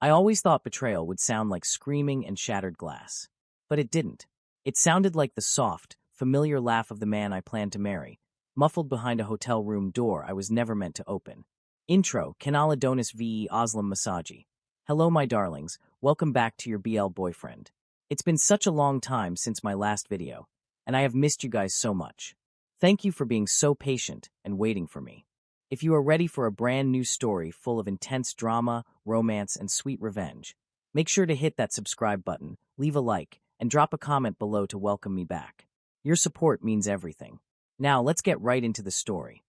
I always thought betrayal would sound like screaming and shattered glass. But it didn't. It sounded like the soft, familiar laugh of the man I planned to marry, muffled behind a hotel room door I was never meant to open. Intro, Kanal Adonis ve Oslam Masaji. Hello my darlings, welcome back to your BL boyfriend. It's been such a long time since my last video, and I have missed you guys so much. Thank you for being so patient and waiting for me. If you are ready for a brand new story full of intense drama, romance, and sweet revenge, make sure to hit that subscribe button, leave a like, and drop a comment below to welcome me back. Your support means everything. Now let's get right into the story.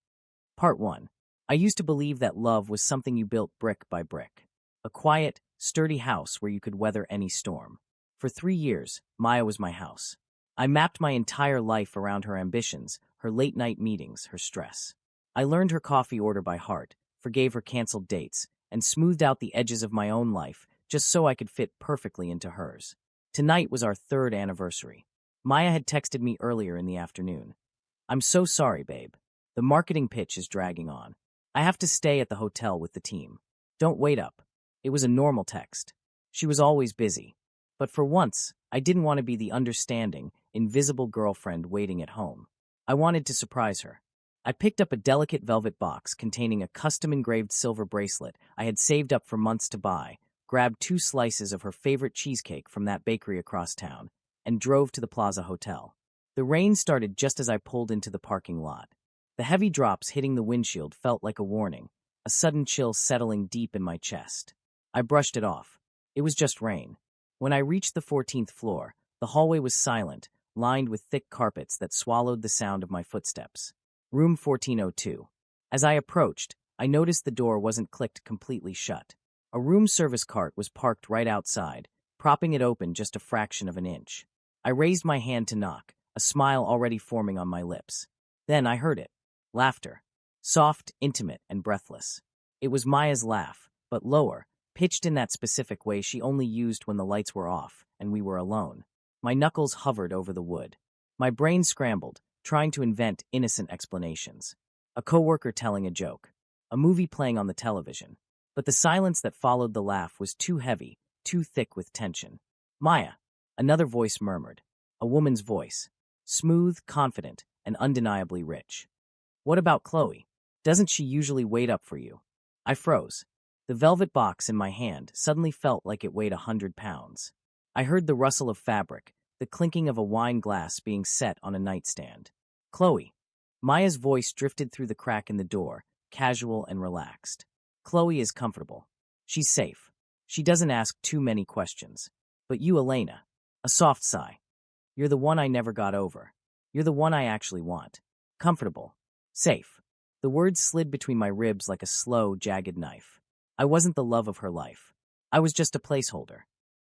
Part 1. I used to believe that love was something you built brick by brick. A quiet, sturdy house where you could weather any storm. For 3 years, Maya was my house. I mapped my entire life around her ambitions, her late-night meetings, her stress. I learned her coffee order by heart, forgave her canceled dates, and smoothed out the edges of my own life just so I could fit perfectly into hers. Tonight was our 3rd anniversary. Maya had texted me earlier in the afternoon. I'm so sorry, babe. The marketing pitch is dragging on. I have to stay at the hotel with the team. Don't wait up. It was a normal text. She was always busy. But for once, I didn't want to be the understanding, invisible girlfriend waiting at home. I wanted to surprise her. I picked up a delicate velvet box containing a custom-engraved silver bracelet I had saved up for months to buy, grabbed 2 slices of her favorite cheesecake from that bakery across town, and drove to the Plaza Hotel. The rain started just as I pulled into the parking lot. The heavy drops hitting the windshield felt like a warning, a sudden chill settling deep in my chest. I brushed it off. It was just rain. When I reached the 14th floor, the hallway was silent, lined with thick carpets that swallowed the sound of my footsteps. Room 1402. As I approached, I noticed the door wasn't clicked completely shut. A room service cart was parked right outside, propping it open just a fraction of an inch. I raised my hand to knock, a smile already forming on my lips. Then I heard it. Laughter. Soft, intimate, and breathless. It was Maya's laugh, but lower, pitched in that specific way she only used when the lights were off and we were alone. My knuckles hovered over the wood. My brain scrambled, trying to invent innocent explanations. A coworker telling a joke. A movie playing on the television. But the silence that followed the laugh was too heavy, too thick with tension. Maya, another voice murmured. A woman's voice. Smooth, confident, and undeniably rich. What about Chloe? Doesn't she usually wait up for you? I froze. The velvet box in my hand suddenly felt like it weighed 100 pounds. I heard the rustle of fabric, the clinking of a wine glass being set on a nightstand. Chloe. Maya's voice drifted through the crack in the door, casual and relaxed. Chloe is comfortable. She's safe. She doesn't ask too many questions. But you, Elena. A soft sigh. You're the one I never got over. You're the one I actually want. Comfortable. Safe. The words slid between my ribs like a slow, jagged knife. I wasn't the love of her life. I was just a placeholder.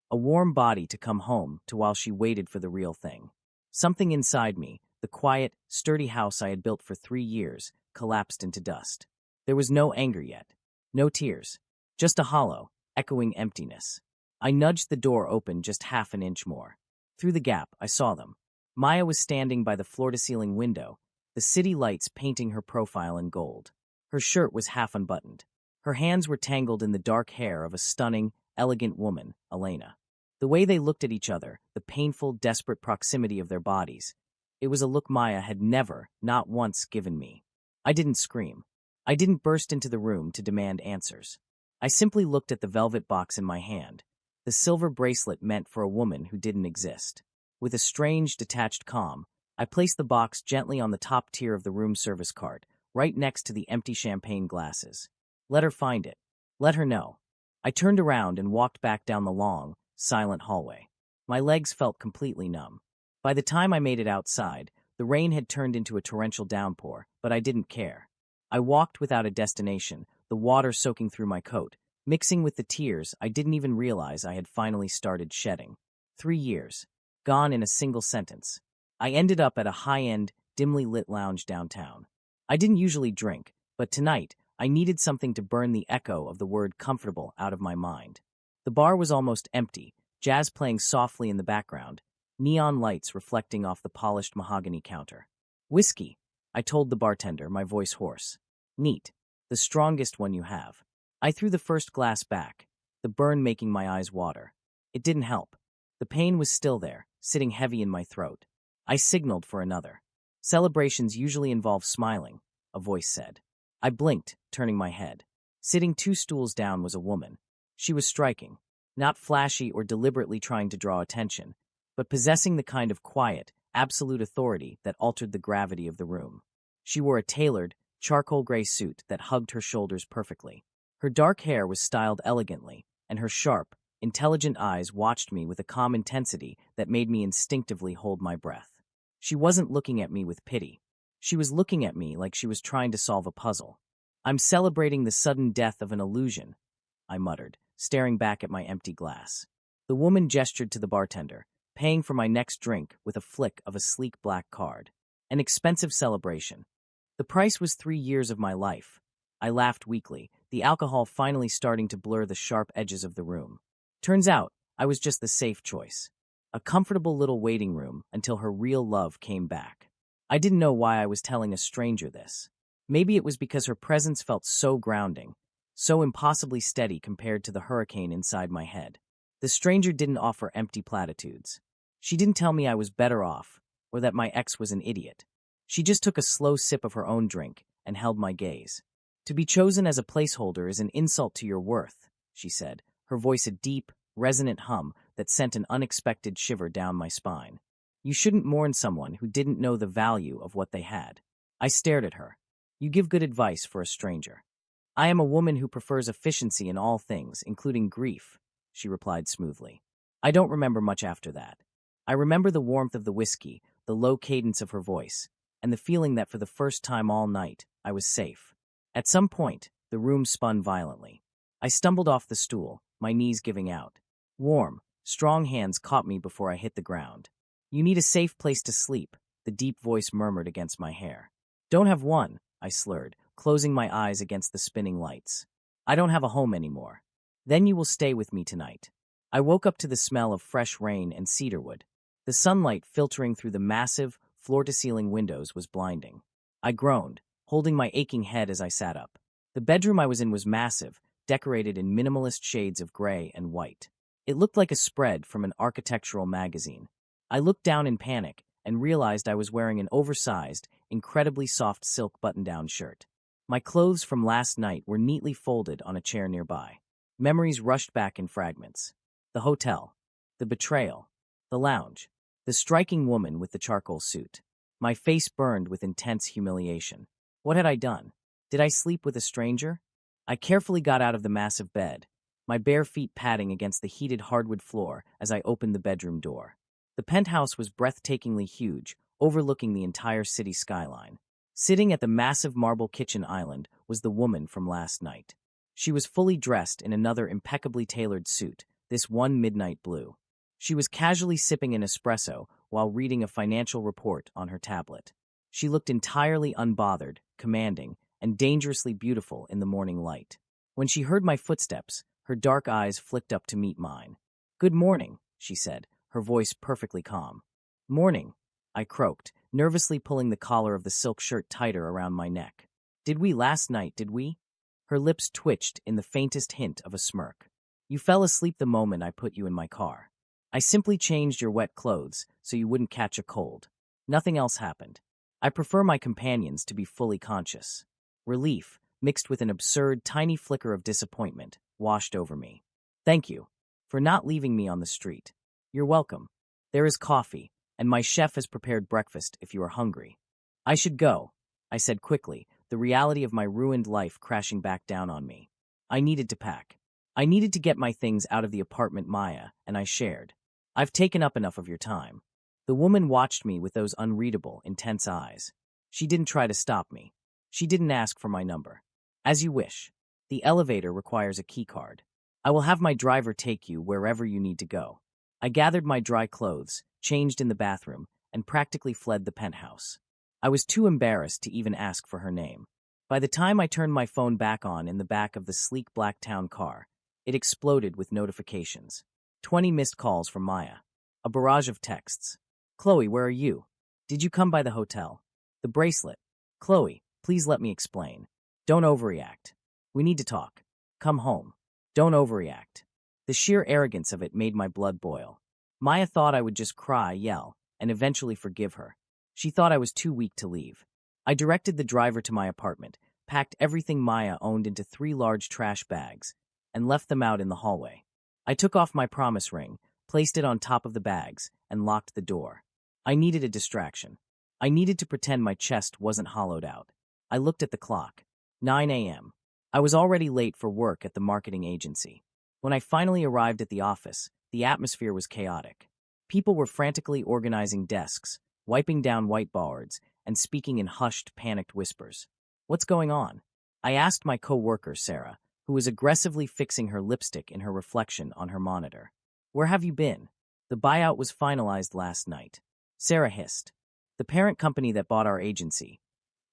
A warm body to come home to while she waited for the real thing. Something inside me, the quiet, sturdy house I had built for 3 years, collapsed into dust. There was no anger yet. No tears. Just a hollow, echoing emptiness. I nudged the door open just half an inch more. Through the gap, I saw them. Maya was standing by the floor-to-ceiling window, the city lights painting her profile in gold. Her shirt was half unbuttoned. Her hands were tangled in the dark hair of a stunning, elegant woman, Elena. The way they looked at each other, the painful, desperate proximity of their bodies, it was a look Maya had never, not once, given me. I didn't scream. I didn't burst into the room to demand answers. I simply looked at the velvet box in my hand, the silver bracelet meant for a woman who didn't exist. With a strange, detached calm, I placed the box gently on the top tier of the room service cart, right next to the empty champagne glasses. Let her find it. Let her know. I turned around and walked back down the long, silent hallway. My legs felt completely numb. By the time I made it outside, the rain had turned into a torrential downpour, but I didn't care. I walked without a destination, the water soaking through my coat, mixing with the tears I didn't even realize I had finally started shedding. 3 years. Gone in a single sentence. I ended up at a high-end, dimly lit lounge downtown. I didn't usually drink, but tonight, I needed something to burn the echo of the word comfortable out of my mind. The bar was almost empty, jazz playing softly in the background, neon lights reflecting off the polished mahogany counter. Whiskey, I told the bartender, my voice hoarse. Neat. The strongest one you have. I threw the first glass back. the burn making my eyes water. It didn't help. The pain was still there, sitting heavy in my throat. I signaled for another. Celebrations usually involve smiling, a voice said. I blinked, turning my head. Sitting 2 stools down was a woman. She was striking, not flashy or deliberately trying to draw attention, but possessing the kind of quiet, absolute authority that altered the gravity of the room. She wore a tailored, charcoal gray suit that hugged her shoulders perfectly. Her dark hair was styled elegantly, and her sharp, intelligent eyes watched me with a calm intensity that made me instinctively hold my breath. She wasn't looking at me with pity. She was looking at me like she was trying to solve a puzzle. I'm celebrating the sudden death of an illusion, I muttered, staring back at my empty glass. The woman gestured to the bartender, paying for my next drink with a flick of a sleek black card. An expensive celebration. The price was 3 years of my life. I laughed weakly, the alcohol finally starting to blur the sharp edges of the room. Turns out, I was just the safe choice. A comfortable little waiting room until her real love came back. I didn't know why I was telling a stranger this. Maybe it was because her presence felt so grounding, so impossibly steady compared to the hurricane inside my head. The stranger didn't offer empty platitudes. She didn't tell me I was better off, or that my ex was an idiot. She just took a slow sip of her own drink and held my gaze. To be chosen as a placeholder is an insult to your worth, she said, her voice a deep, resonant hum that sent an unexpected shiver down my spine. You shouldn't mourn someone who didn't know the value of what they had. I stared at her. You give good advice for a stranger. I am a woman who prefers efficiency in all things, including grief, she replied smoothly. I don't remember much after that. I remember the warmth of the whiskey, the low cadence of her voice, and the feeling that for the first time all night, I was safe. At some point, the room spun violently. I stumbled off the stool, my knees giving out. Warm, strong hands caught me before I hit the ground. You need a safe place to sleep, the deep voice murmured against my hair. Don't have one, I slurred, closing my eyes against the spinning lights. I don't have a home anymore. Then you will stay with me tonight. I woke up to the smell of fresh rain and cedarwood. The sunlight filtering through the massive, floor-to-ceiling windows was blinding. I groaned, holding my aching head as I sat up. The bedroom I was in was massive, decorated in minimalist shades of gray and white. It looked like a spread from an architectural magazine. I looked down in panic and realized I was wearing an oversized, incredibly soft silk button-down shirt. My clothes from last night were neatly folded on a chair nearby. Memories rushed back in fragments. The hotel, the betrayal, the lounge, the striking woman with the charcoal suit. My face burned with intense humiliation. What had I done? Did I sleep with a stranger? I carefully got out of the massive bed, my bare feet padding against the heated hardwood floor as I opened the bedroom door. The penthouse was breathtakingly huge, overlooking the entire city skyline. Sitting at the massive marble kitchen island was the woman from last night. She was fully dressed in another impeccably tailored suit, this one midnight blue. She was casually sipping an espresso while reading a financial report on her tablet. She looked entirely unbothered, commanding, and dangerously beautiful in the morning light. When she heard my footsteps, her dark eyes flicked up to meet mine. "Good morning," she said, her voice perfectly calm. "Morning," I croaked, nervously pulling the collar of the silk shirt tighter around my neck. "Did we last night, did we?" Her lips twitched in the faintest hint of a smirk. "You fell asleep the moment I put you in my car. I simply changed your wet clothes so you wouldn't catch a cold. Nothing else happened. I prefer my companions to be fully conscious." Relief, mixed with an absurd, tiny flicker of disappointment, washed over me. "Thank you for not leaving me on the street. You're welcome. There is coffee, and my chef has prepared breakfast if you are hungry." "I should go," I said quickly, the reality of my ruined life crashing back down on me. I needed to pack. I needed to get my things out of the apartment Maya and I shared. "I've taken up enough of your time." The woman watched me with those unreadable, intense eyes. She didn't try to stop me. She didn't ask for my number. "As you wish. The elevator requires a key card. I will have my driver take you wherever you need to go." I gathered my dry clothes, changed in the bathroom, and practically fled the penthouse. I was too embarrassed to even ask for her name. By the time I turned my phone back on in the back of the sleek black town car, it exploded with notifications. 20 missed calls from Maya. A barrage of texts. "Chloe, where are you? Did you come by the hotel? The bracelet. Chloe, please let me explain. Don't overreact. We need to talk. Come home. Don't overreact." The sheer arrogance of it made my blood boil. Maya thought I would just cry, yell, and eventually forgive her. She thought I was too weak to leave. I directed the driver to my apartment, packed everything Maya owned into 3 large trash bags, and left them out in the hallway. I took off my promise ring, placed it on top of the bags, and locked the door. I needed a distraction. I needed to pretend my chest wasn't hollowed out. I looked at the clock. 9 a.m. I was already late for work at the marketing agency. When I finally arrived at the office, the atmosphere was chaotic. People were frantically organizing desks, wiping down whiteboards, and speaking in hushed, panicked whispers. "What's going on?" I asked my co-worker, Sarah, who was aggressively fixing her lipstick in her reflection on her monitor. "Where have you been?" "The buyout was finalized last night," Sarah hissed. "The parent company that bought our agency.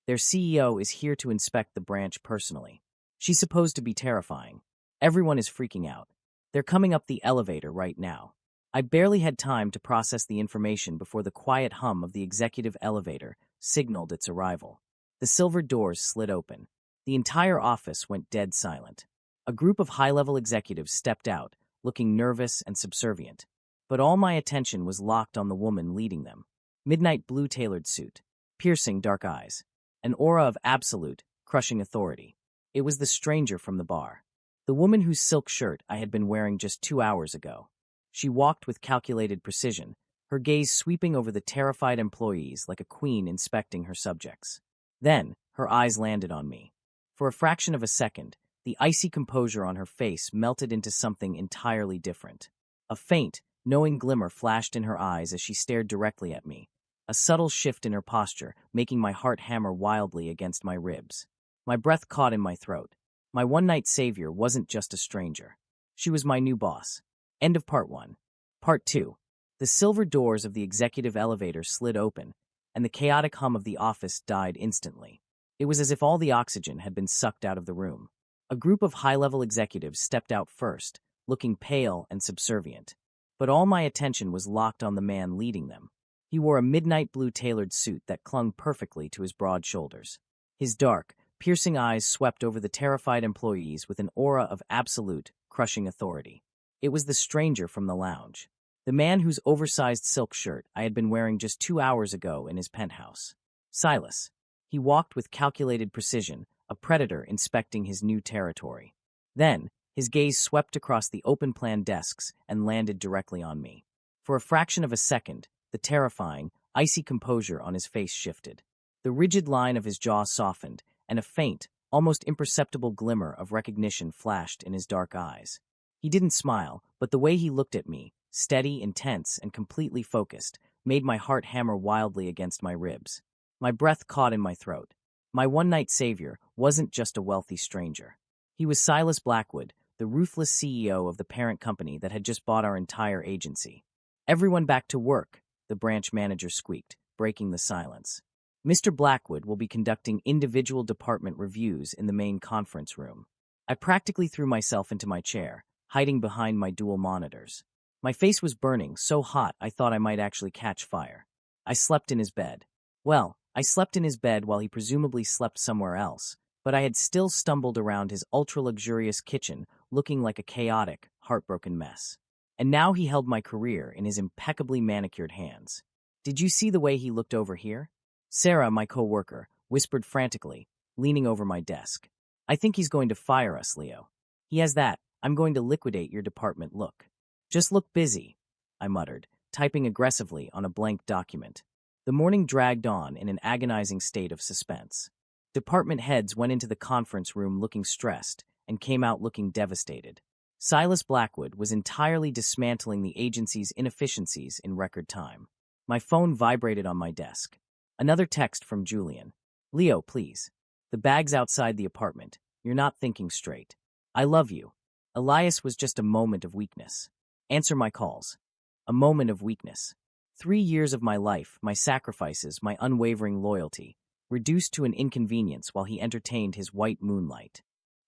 Their CEO is here to inspect the branch personally. She's supposed to be terrifying. Everyone is freaking out. They're coming up the elevator right now." I barely had time to process the information before the quiet hum of the executive elevator signaled its arrival. The silver doors slid open. The entire office went dead silent. A group of high-level executives stepped out, looking nervous and subservient. But all my attention was locked on the woman leading them. Midnight blue tailored suit, piercing dark eyes, an aura of absolute, crushing authority. It was the stranger from the bar. The woman whose silk shirt I had been wearing just 2 hours ago. She walked with calculated precision, her gaze sweeping over the terrified employees like a queen inspecting her subjects. Then, her eyes landed on me. For a fraction of a second, the icy composure on her face melted into something entirely different. A faint, knowing glimmer flashed in her eyes as she stared directly at me, a subtle shift in her posture making my heart hammer wildly against my ribs. My breath caught in my throat. My one-night savior wasn't just a stranger. She was my new boss. End of part 1. Part 2. The silver doors of the executive elevator slid open, and the chaotic hum of the office died instantly. It was as if all the oxygen had been sucked out of the room. A group of high-level executives stepped out first, looking pale and subservient. But all my attention was locked on the man leading them. He wore a midnight blue tailored suit that clung perfectly to his broad shoulders. His dark, piercing eyes swept over the terrified employees with an aura of absolute, crushing authority. It was the stranger from the lounge, the man whose oversized silk shirt I had been wearing just 2 hours ago in his penthouse. Silas. He walked with calculated precision, a predator inspecting his new territory. Then, his gaze swept across the open-plan desks and landed directly on me. For a fraction of a second, the terrifying, icy composure on his face shifted. The rigid line of his jaw softened, and a faint, almost imperceptible glimmer of recognition flashed in his dark eyes. He didn't smile, but the way he looked at me, steady, intense, and completely focused, made my heart hammer wildly against my ribs. My breath caught in my throat. My one-night savior wasn't just a wealthy stranger. He was Silas Blackwood, the ruthless CEO of the parent company that had just bought our entire agency. "Everyone back to work," the branch manager squeaked, breaking the silence. "Mr. Blackwood will be conducting individual department reviews in the main conference room." I practically threw myself into my chair, hiding behind my dual monitors. My face was burning, so hot I thought I might actually catch fire. I slept in his bed. Well, I slept in his bed while he presumably slept somewhere else, but I had still stumbled around his ultra-luxurious kitchen looking like a chaotic, heartbroken mess. And now he held my career in his impeccably manicured hands. "Did you see the way he looked over here?" Sarah, my co-worker, whispered frantically, leaning over my desk. "I think he's going to fire us, Leo. He has that, 'I'm going to liquidate your department' look." "Just look busy," I muttered, typing aggressively on a blank document. The morning dragged on in an agonizing state of suspense. Department heads went into the conference room looking stressed and came out looking devastated. Silas Blackwood was entirely dismantling the agency's inefficiencies in record time. My phone vibrated on my desk. Another text from Julian. "Leo, please. The bag's outside the apartment. You're not thinking straight. I love you." Elias was just a moment of weakness. Answer my calls. A moment of weakness. 3 years of my life, my sacrifices, my unwavering loyalty, reduced to an inconvenience while he entertained his white moonlight.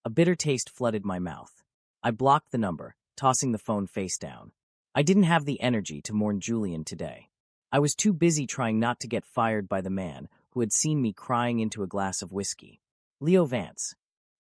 A bitter taste flooded my mouth. I blocked the number, tossing the phone face down. I didn't have the energy to mourn Julian today. I was too busy trying not to get fired by the man who had seen me crying into a glass of whiskey. Leo Vance.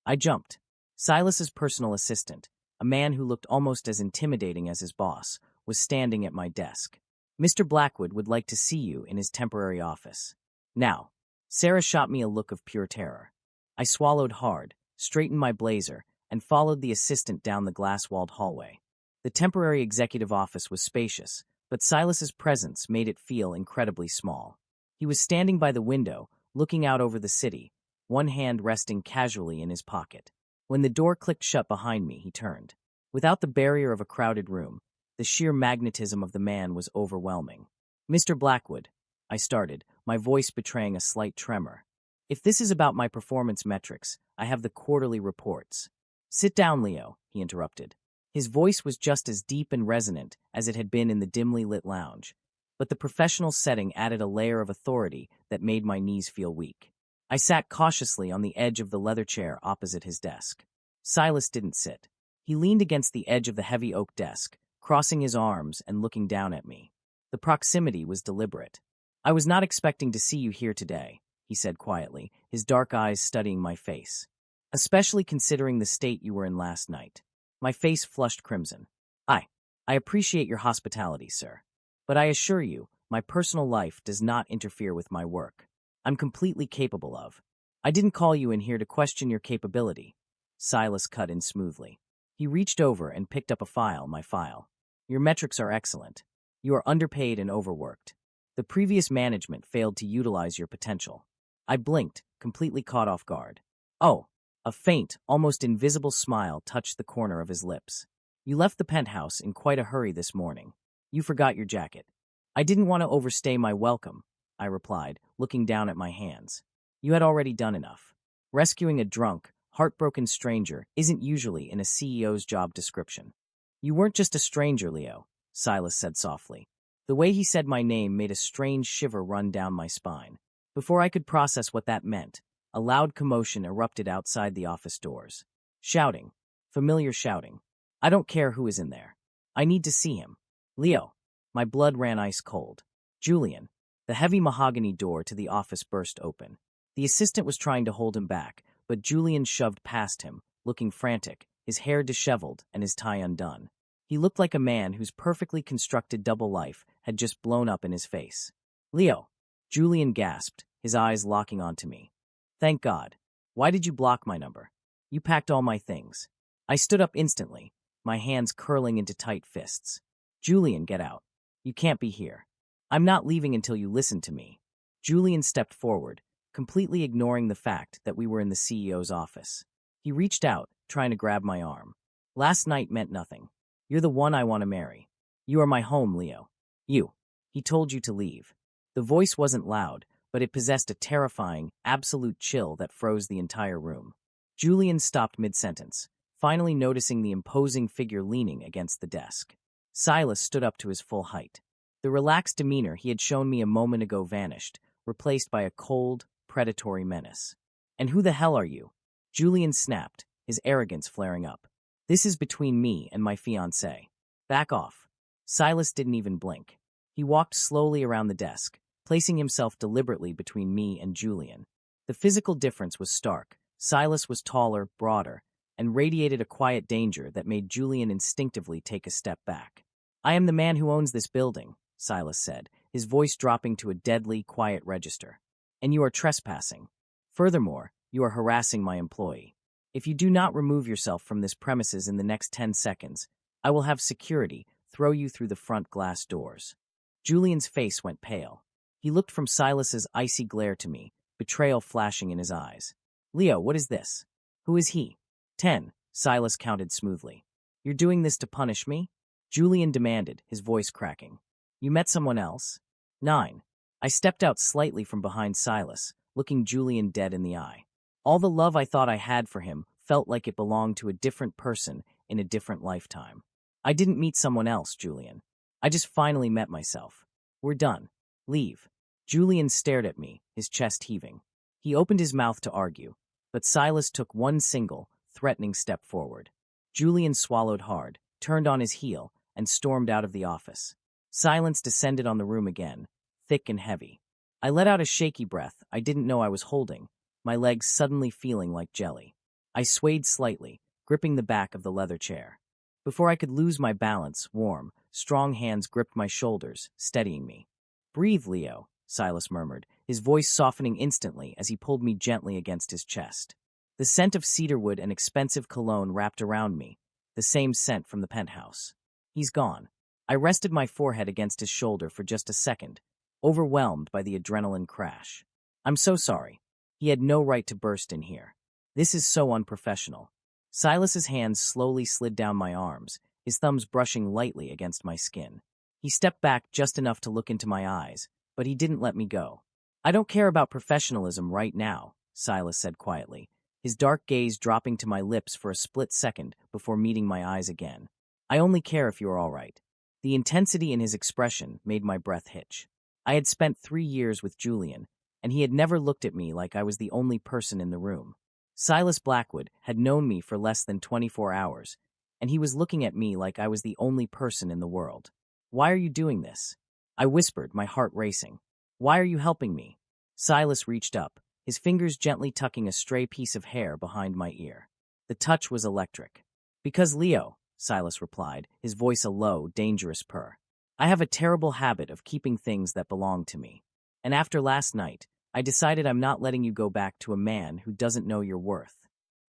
I jumped. Silas's personal assistant, a man who looked almost as intimidating as his boss, was standing at my desk. Mr. Blackwood would like to see you in his temporary office. Now, Sarah shot me a look of pure terror. I swallowed hard, straightened my blazer, and followed the assistant down the glass-walled hallway. The temporary executive office was spacious, but Silas's presence made it feel incredibly small. He was standing by the window, looking out over the city, one hand resting casually in his pocket. When the door clicked shut behind me, he turned. Without the barrier of a crowded room, the sheer magnetism of the man was overwhelming. "Mr. Blackwood," I started, my voice betraying a slight tremor. "If this is about my performance metrics, I have the quarterly reports." "Sit down, Leo," he interrupted. His voice was just as deep and resonant as it had been in the dimly lit lounge, but the professional setting added a layer of authority that made my knees feel weak. I sat cautiously on the edge of the leather chair opposite his desk. Silas didn't sit. He leaned against the edge of the heavy oak desk, crossing his arms and looking down at me. The proximity was deliberate. "I was not expecting to see you here today," he said quietly, his dark eyes studying my face. "Especially considering the state you were in last night." My face flushed crimson. I appreciate your hospitality, sir. But I assure you, my personal life does not interfere with my work. I'm completely capable of." "I didn't call you in here to question your capability." Silas cut in smoothly. He reached over and picked up my file. "Your metrics are excellent. You are underpaid and overworked. The previous management failed to utilize your potential." I blinked, completely caught off guard. "Oh." A faint, almost invisible smile touched the corner of his lips. "You left the penthouse in quite a hurry this morning. You forgot your jacket." "I didn't want to overstay my welcome," I replied, looking down at my hands. "You had already done enough. Rescuing a drunk, heartbroken stranger isn't usually in a CEO's job description." "You weren't just a stranger, Leo," Silas said softly. The way he said my name made a strange shiver run down my spine. Before I could process what that meant, a loud commotion erupted outside the office doors. Shouting. Familiar shouting. "I don't care who is in there. I need to see him. Leo." My blood ran ice cold. "Julian." The heavy mahogany door to the office burst open. The assistant was trying to hold him back, but Julian shoved past him, looking frantic, his hair disheveled and his tie undone. He looked like a man whose perfectly constructed double life had just blown up in his face. "Leo." Julian gasped, his eyes locking onto me. "Thank God. Why did you block my number?" "You packed all my things." I stood up instantly, my hands curling into tight fists. "Julian, get out. You can't be here. I'm not leaving until you listen to me." Julian stepped forward, completely ignoring the fact that we were in the CEO's office. He reached out, trying to grab my arm. "Last night meant nothing. You're the one I want to marry. You are my home, Leo. You." He told you to leave. The voice wasn't loud, but it possessed a terrifying, absolute chill that froze the entire room. Julian stopped mid-sentence, finally noticing the imposing figure leaning against the desk. Silas stood up to his full height. The relaxed demeanor he had shown me a moment ago vanished, replaced by a cold, predatory menace. "And who the hell are you?" Julian snapped, his arrogance flaring up. "This is between me and my fiancée. Back off." Silas didn't even blink. He walked slowly around the desk, placing himself deliberately between me and Julian. The physical difference was stark. Silas was taller, broader, and radiated a quiet danger that made Julian instinctively take a step back. "I am the man who owns this building," Silas said, his voice dropping to a deadly, quiet register. "And you are trespassing. Furthermore, you are harassing my employee. If you do not remove yourself from this premises in the next 10 seconds, I will have security throw you through the front glass doors." Julian's face went pale. He looked from Silas's icy glare to me, betrayal flashing in his eyes. "Leo, what is this? Who is he?" 10, Silas counted smoothly. "You're doing this to punish me?" Julian demanded, his voice cracking. "You met someone else?" 9. I stepped out slightly from behind Silas, looking Julian dead in the eye. All the love I thought I had for him felt like it belonged to a different person in a different lifetime. "I didn't meet someone else, Julian. I just finally met myself. We're done. Leave." Julian stared at me, his chest heaving. He opened his mouth to argue, but Silas took one single, threatening step forward. Julian swallowed hard, turned on his heel, and stormed out of the office. Silence descended on the room again, thick and heavy. I let out a shaky breath I didn't know I was holding, my legs suddenly feeling like jelly. I swayed slightly, gripping the back of the leather chair. Before I could lose my balance, warm, strong hands gripped my shoulders, steadying me. "Breathe, Leo," Silas murmured, his voice softening instantly as he pulled me gently against his chest. The scent of cedarwood and expensive cologne wrapped around me, the same scent from the penthouse. "He's gone." I rested my forehead against his shoulder for just a second, overwhelmed by the adrenaline crash. "I'm so sorry. He had no right to burst in here. This is so unprofessional." Silas's hands slowly slid down my arms, his thumbs brushing lightly against my skin. He stepped back just enough to look into my eyes, but he didn't let me go. "I don't care about professionalism right now," Silas said quietly, his dark gaze dropping to my lips for a split second before meeting my eyes again. "I only care if you're all right." The intensity in his expression made my breath hitch. I had spent 3 years with Julian, and he had never looked at me like I was the only person in the room. Silas Blackwood had known me for less than 24 hours, and he was looking at me like I was the only person in the world. "Why are you doing this?" I whispered, my heart racing. "Why are you helping me?" Silas reached up, his fingers gently tucking a stray piece of hair behind my ear. The touch was electric. "Because, Leo," Silas replied, his voice a low, dangerous purr. "I have a terrible habit of keeping things that belong to me. And after last night, I decided I'm not letting you go back to a man who doesn't know your worth."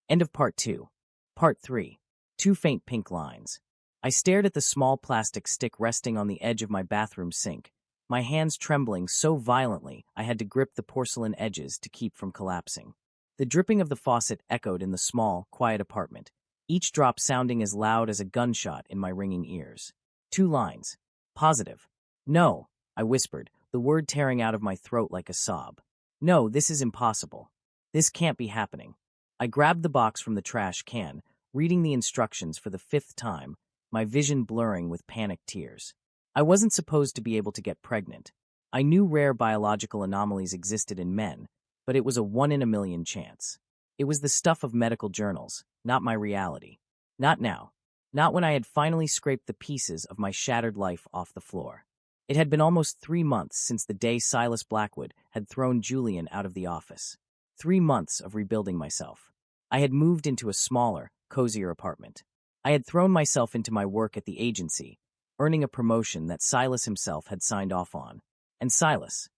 End of part 2. Part 3. 2 faint pink lines. I stared at the small plastic stick resting on the edge of my bathroom sink, my hands trembling so violently I had to grip the porcelain edges to keep from collapsing. The dripping of the faucet echoed in the small, quiet apartment, each drop sounding as loud as a gunshot in my ringing ears. 2 lines. Positive. "No," I whispered, the word tearing out of my throat like a sob. "No, this is impossible. This can't be happening." I grabbed the box from the trash can, reading the instructions for the 5th time, my vision blurring with panicked tears. I wasn't supposed to be able to get pregnant. I knew rare biological anomalies existed in men, but it was a 1 in a million chance. It was the stuff of medical journals, not my reality. Not now. Not when I had finally scraped the pieces of my shattered life off the floor. It had been almost 3 months since the day Silas Blackwood had thrown Julian out of the office. 3 months of rebuilding myself. I had moved into a smaller, cozier apartment. I had thrown myself into my work at the agency, earning a promotion that Silas himself had signed off on. And Silas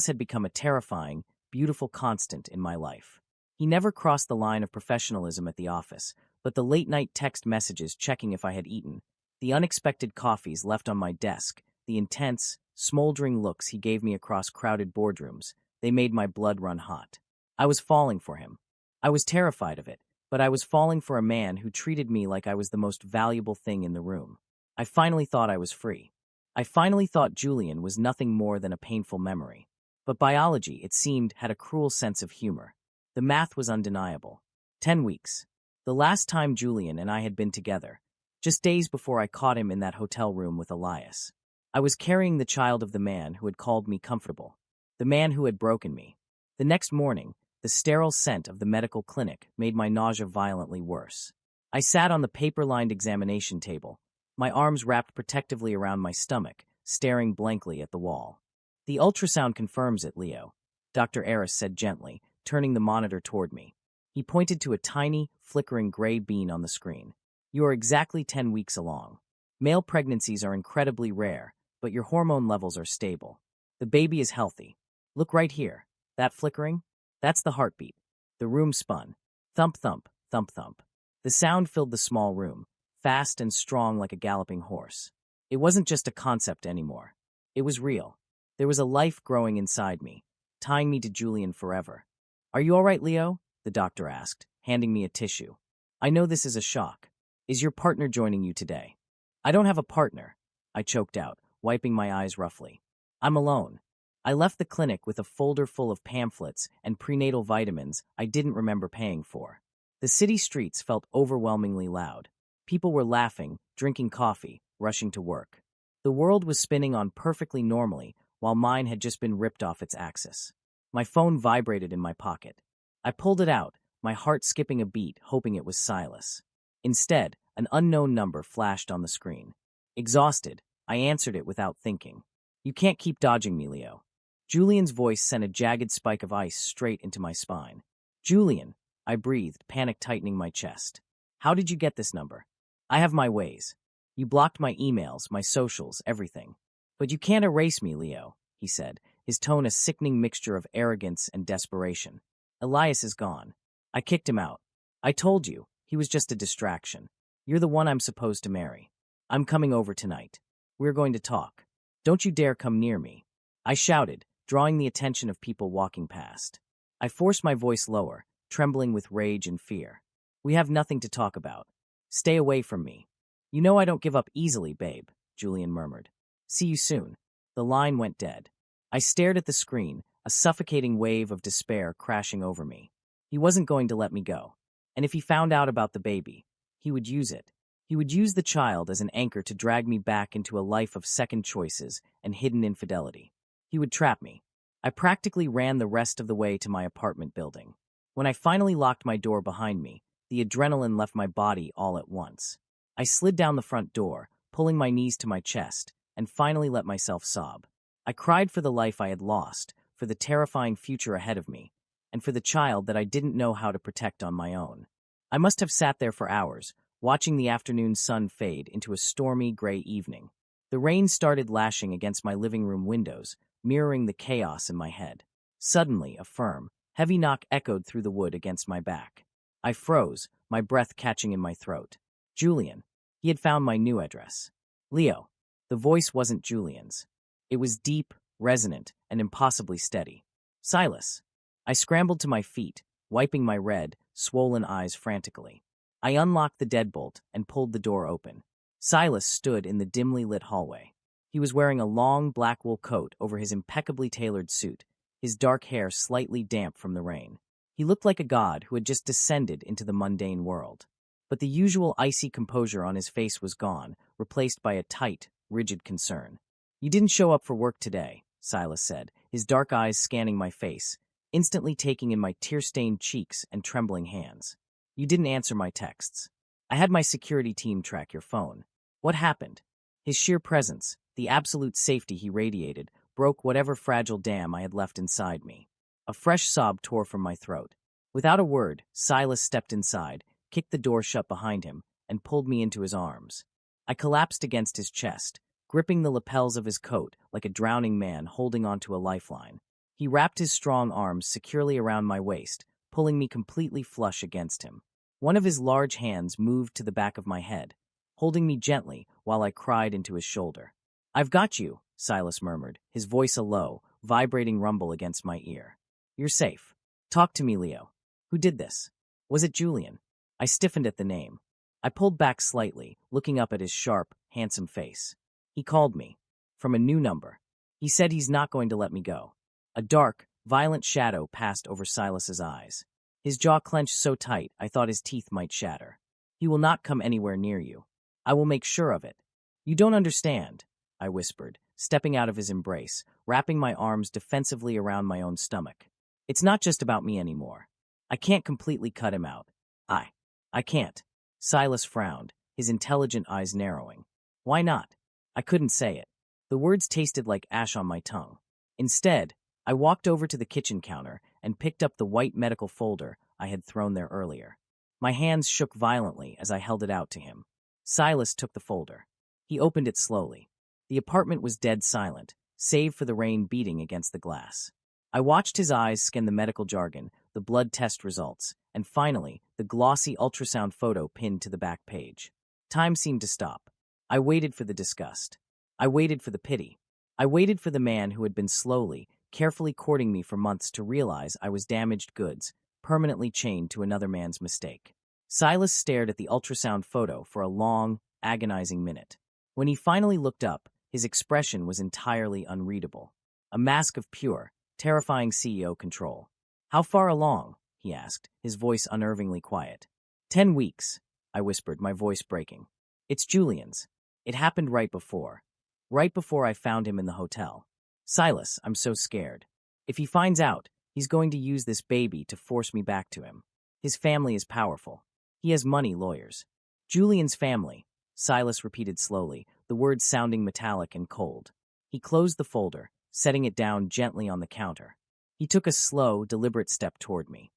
had become a terrifying, beautiful constant in my life. He never crossed the line of professionalism at the office, but the late-night text messages checking if I had eaten, the unexpected coffees left on my desk, the intense, smoldering looks he gave me across crowded boardrooms, they made my blood run hot. I was falling for him. I was terrified of it, but I was falling for a man who treated me like I was the most valuable thing in the room. I finally thought I was free. I finally thought Julian was nothing more than a painful memory. But biology, it seemed, had a cruel sense of humor. The math was undeniable. 10 weeks. The last time Julian and I had been together, just days before I caught him in that hotel room with Elias. I was carrying the child of the man who had called me comfortable, the man who had broken me. The next morning, the sterile scent of the medical clinic made my nausea violently worse. I sat on the paper-lined examination table, my arms wrapped protectively around my stomach, staring blankly at the wall. "The ultrasound confirms it, Leo," Dr. Aris said gently, turning the monitor toward me. He pointed to a tiny, flickering gray bean on the screen. "You are exactly 10 weeks along. Male pregnancies are incredibly rare, but your hormone levels are stable. The baby is healthy. Look right here. That flickering? That's the heartbeat." The room spun. Thump, thump, thump, thump. The sound filled the small room, fast and strong like a galloping horse. It wasn't just a concept anymore. It was real. There was a life growing inside me, tying me to Julian forever. "Are you all right, Leo?" the doctor asked, handing me a tissue. "I know this is a shock. Is your partner joining you today?" "I don't have a partner," I choked out, wiping my eyes roughly. "I'm alone. I left the clinic with a folder full of pamphlets and prenatal vitamins I didn't remember paying for." The city streets felt overwhelmingly loud. People were laughing, drinking coffee, rushing to work. The world was spinning on perfectly normally, while mine had just been ripped off its axis. My phone vibrated in my pocket. I pulled it out, my heart skipping a beat, hoping it was Silas. Instead, an unknown number flashed on the screen. Exhausted, I answered it without thinking. "You can't keep dodging me, Leo." Julian's voice sent a jagged spike of ice straight into my spine. "Julian," I breathed, panic tightening my chest. "How did you get this number?" I have my ways. You blocked my emails, my socials, everything. But you can't erase me, Leo, he said, his tone a sickening mixture of arrogance and desperation. Elias is gone. I kicked him out. I told you, he was just a distraction. You're the one I'm supposed to marry. I'm coming over tonight. We're going to talk. Don't you dare come near me. I shouted, drawing the attention of people walking past. I forced my voice lower, trembling with rage and fear. We have nothing to talk about. Stay away from me. You know I don't give up easily, babe, Julian murmured. See you soon. The line went dead. I stared at the screen, a suffocating wave of despair crashing over me. He wasn't going to let me go. And if he found out about the baby, he would use it. He would use the child as an anchor to drag me back into a life of second choices and hidden infidelity. He would trap me. I practically ran the rest of the way to my apartment building. When I finally locked my door behind me, the adrenaline left my body all at once. I slid down the front door, pulling my knees to my chest, and finally let myself sob. I cried for the life I had lost, for the terrifying future ahead of me, and for the child that I didn't know how to protect on my own. I must have sat there for hours, watching the afternoon sun fade into a stormy gray evening. The rain started lashing against my living room windows, mirroring the chaos in my head. Suddenly, a firm, heavy knock echoed through the wood against my back. I froze, my breath catching in my throat. Julian. He had found my new address. Leo. The voice wasn't Julian's. It was deep, resonant, and impossibly steady. Silas. I scrambled to my feet, wiping my red, swollen eyes frantically. I unlocked the deadbolt and pulled the door open. Silas stood in the dimly lit hallway. He was wearing a long black wool coat over his impeccably tailored suit, his dark hair slightly damp from the rain. He looked like a god who had just descended into the mundane world. But the usual icy composure on his face was gone, replaced by a tight, rigid concern. You didn't show up for work today, Silas said, his dark eyes scanning my face, instantly taking in my tear-stained cheeks and trembling hands. You didn't answer my texts. I had my security team track your phone. What happened? His sheer presence, the absolute safety he radiated, broke whatever fragile dam I had left inside me. A fresh sob tore from my throat. Without a word, Silas stepped inside, kicked the door shut behind him, and pulled me into his arms. I collapsed against his chest, gripping the lapels of his coat like a drowning man holding onto a lifeline. He wrapped his strong arms securely around my waist, pulling me completely flush against him. One of his large hands moved to the back of my head, holding me gently while I cried into his shoulder. I've got you, Silas murmured, his voice a low, vibrating rumble against my ear. You're safe. Talk to me, Leo. Who did this? Was it Julian? I stiffened at the name. I pulled back slightly, looking up at his sharp, handsome face. He called me. From a new number. He said he's not going to let me go. A dark, violent shadow passed over Silas's eyes. His jaw clenched so tight I thought his teeth might shatter. He will not come anywhere near you. I will make sure of it. You don't understand, I whispered, stepping out of his embrace, wrapping my arms defensively around my own stomach. It's not just about me anymore. I can't completely cut him out. I can't. Silas frowned, his intelligent eyes narrowing. Why not? I couldn't say it. The words tasted like ash on my tongue. Instead, I walked over to the kitchen counter and picked up the white medical folder I had thrown there earlier. My hands shook violently as I held it out to him. Silas took the folder. He opened it slowly. The apartment was dead silent, save for the rain beating against the glass. I watched his eyes scan the medical jargon, the blood test results, and finally, the glossy ultrasound photo pinned to the back page. Time seemed to stop. I waited for the disgust. I waited for the pity. I waited for the man who had been slowly, carefully courting me for months to realize I was damaged goods, permanently chained to another man's mistake. Silas stared at the ultrasound photo for a long, agonizing minute. When he finally looked up, his expression was entirely unreadable. A mask of pure, terrifying CEO control. How far along? He asked, his voice unnervingly quiet. 10 weeks, I whispered, my voice breaking. It's Julian's. It happened right before. Right before I found him in the hotel. Silas, I'm so scared. If he finds out, he's going to use this baby to force me back to him. His family is powerful. He has money, lawyers. Julian's family, Silas repeated slowly, the words sounding metallic and cold. He closed the folder, setting it down gently on the counter. He took a slow, deliberate step toward me.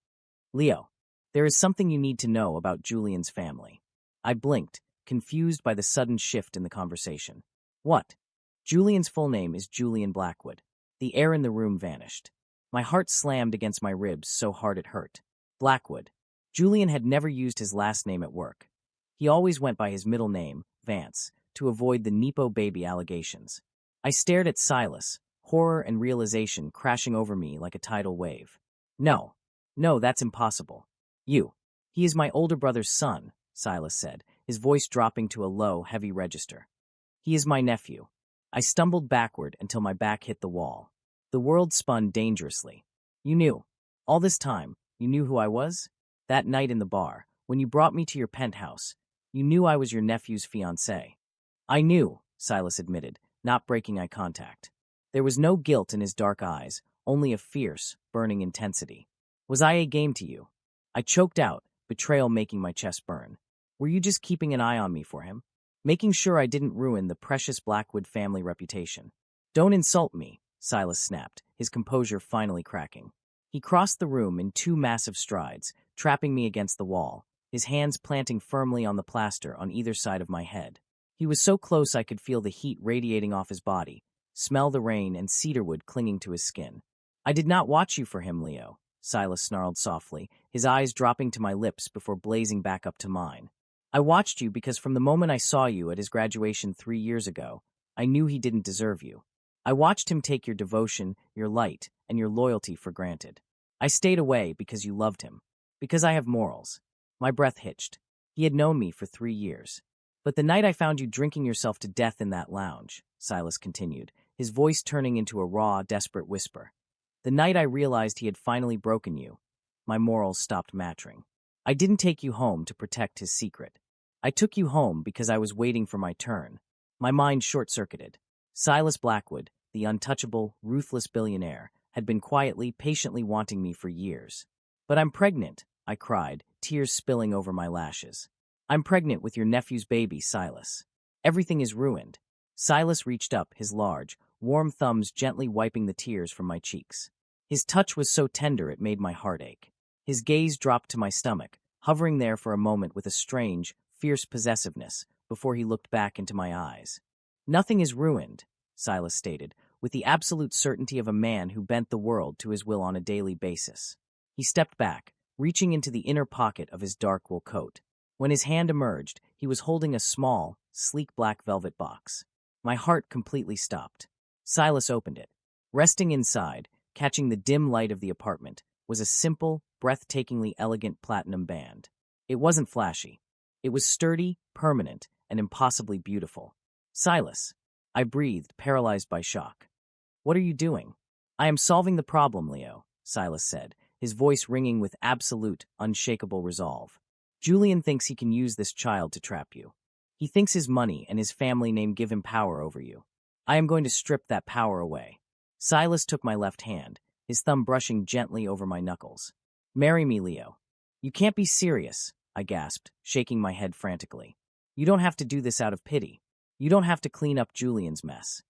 Leo, there is something you need to know about Julian's family. I blinked, confused by the sudden shift in the conversation. What? Julian's full name is Julian Blackwood. The air in the room vanished. My heart slammed against my ribs so hard it hurt. Blackwood. Julian had never used his last name at work. He always went by his middle name, Vance, to avoid the Nepo baby allegations. I stared at Silas, horror and realization crashing over me like a tidal wave. No, that's impossible. He is my older brother's son, Silas said, his voice dropping to a low, heavy register. He is my nephew. I stumbled backward until my back hit the wall. The world spun dangerously. You knew. All this time, you knew who I was? That night in the bar, when you brought me to your penthouse, you knew I was your nephew's fiancé. I knew, Silas admitted, not breaking eye contact. There was no guilt in his dark eyes, only a fierce, burning intensity. Was I a game to you? I choked out, betrayal making my chest burn. Were you just keeping an eye on me for him? Making sure I didn't ruin the precious Blackwood family reputation? Don't insult me, Silas snapped, his composure finally cracking. He crossed the room in 2 massive strides, trapping me against the wall, his hands planting firmly on the plaster on either side of my head. He was so close I could feel the heat radiating off his body, smell the rain and cedarwood clinging to his skin. I did not watch you for him, Leo, Silas snarled softly, his eyes dropping to my lips before blazing back up to mine. I watched you because from the moment I saw you at his graduation 3 years ago, I knew he didn't deserve you. I watched him take your devotion, your light, and your loyalty for granted. I stayed away because you loved him. Because I have morals. My breath hitched. He had known me for 3 years. But the night I found you drinking yourself to death in that lounge, Silas continued, his voice turning into a raw, desperate whisper. The night I realized he had finally broken you, my morals stopped mattering. I didn't take you home to protect his secret. I took you home because I was waiting for my turn. My mind short-circuited. Silas Blackwood, the untouchable, ruthless billionaire, had been quietly, patiently wanting me for years. But I'm pregnant, I cried, tears spilling over my lashes. I'm pregnant with your nephew's baby, Silas. Everything is ruined. Silas reached up, his large, warm thumbs gently wiping the tears from my cheeks. His touch was so tender it made my heart ache. His gaze dropped to my stomach, hovering there for a moment with a strange, fierce possessiveness, before he looked back into my eyes. Nothing is ruined, Silas stated, with the absolute certainty of a man who bent the world to his will on a daily basis. He stepped back, reaching into the inner pocket of his dark wool coat. When his hand emerged, he was holding a small, sleek black velvet box. My heart completely stopped. Silas opened it. Resting inside, catching the dim light of the apartment, was a simple, breathtakingly elegant platinum band. It wasn't flashy. It was sturdy, permanent, and impossibly beautiful. Silas, I breathed, paralyzed by shock. What are you doing? I am solving the problem, Leo, Silas said, his voice ringing with absolute, unshakable resolve. Julian thinks he can use this child to trap you. He thinks his money and his family name give him power over you. I am going to strip that power away. Silas took my left hand, his thumb brushing gently over my knuckles. Marry me, Leo. You can't be serious, I gasped, shaking my head frantically. You don't have to do this out of pity. You don't have to clean up Julian's mess.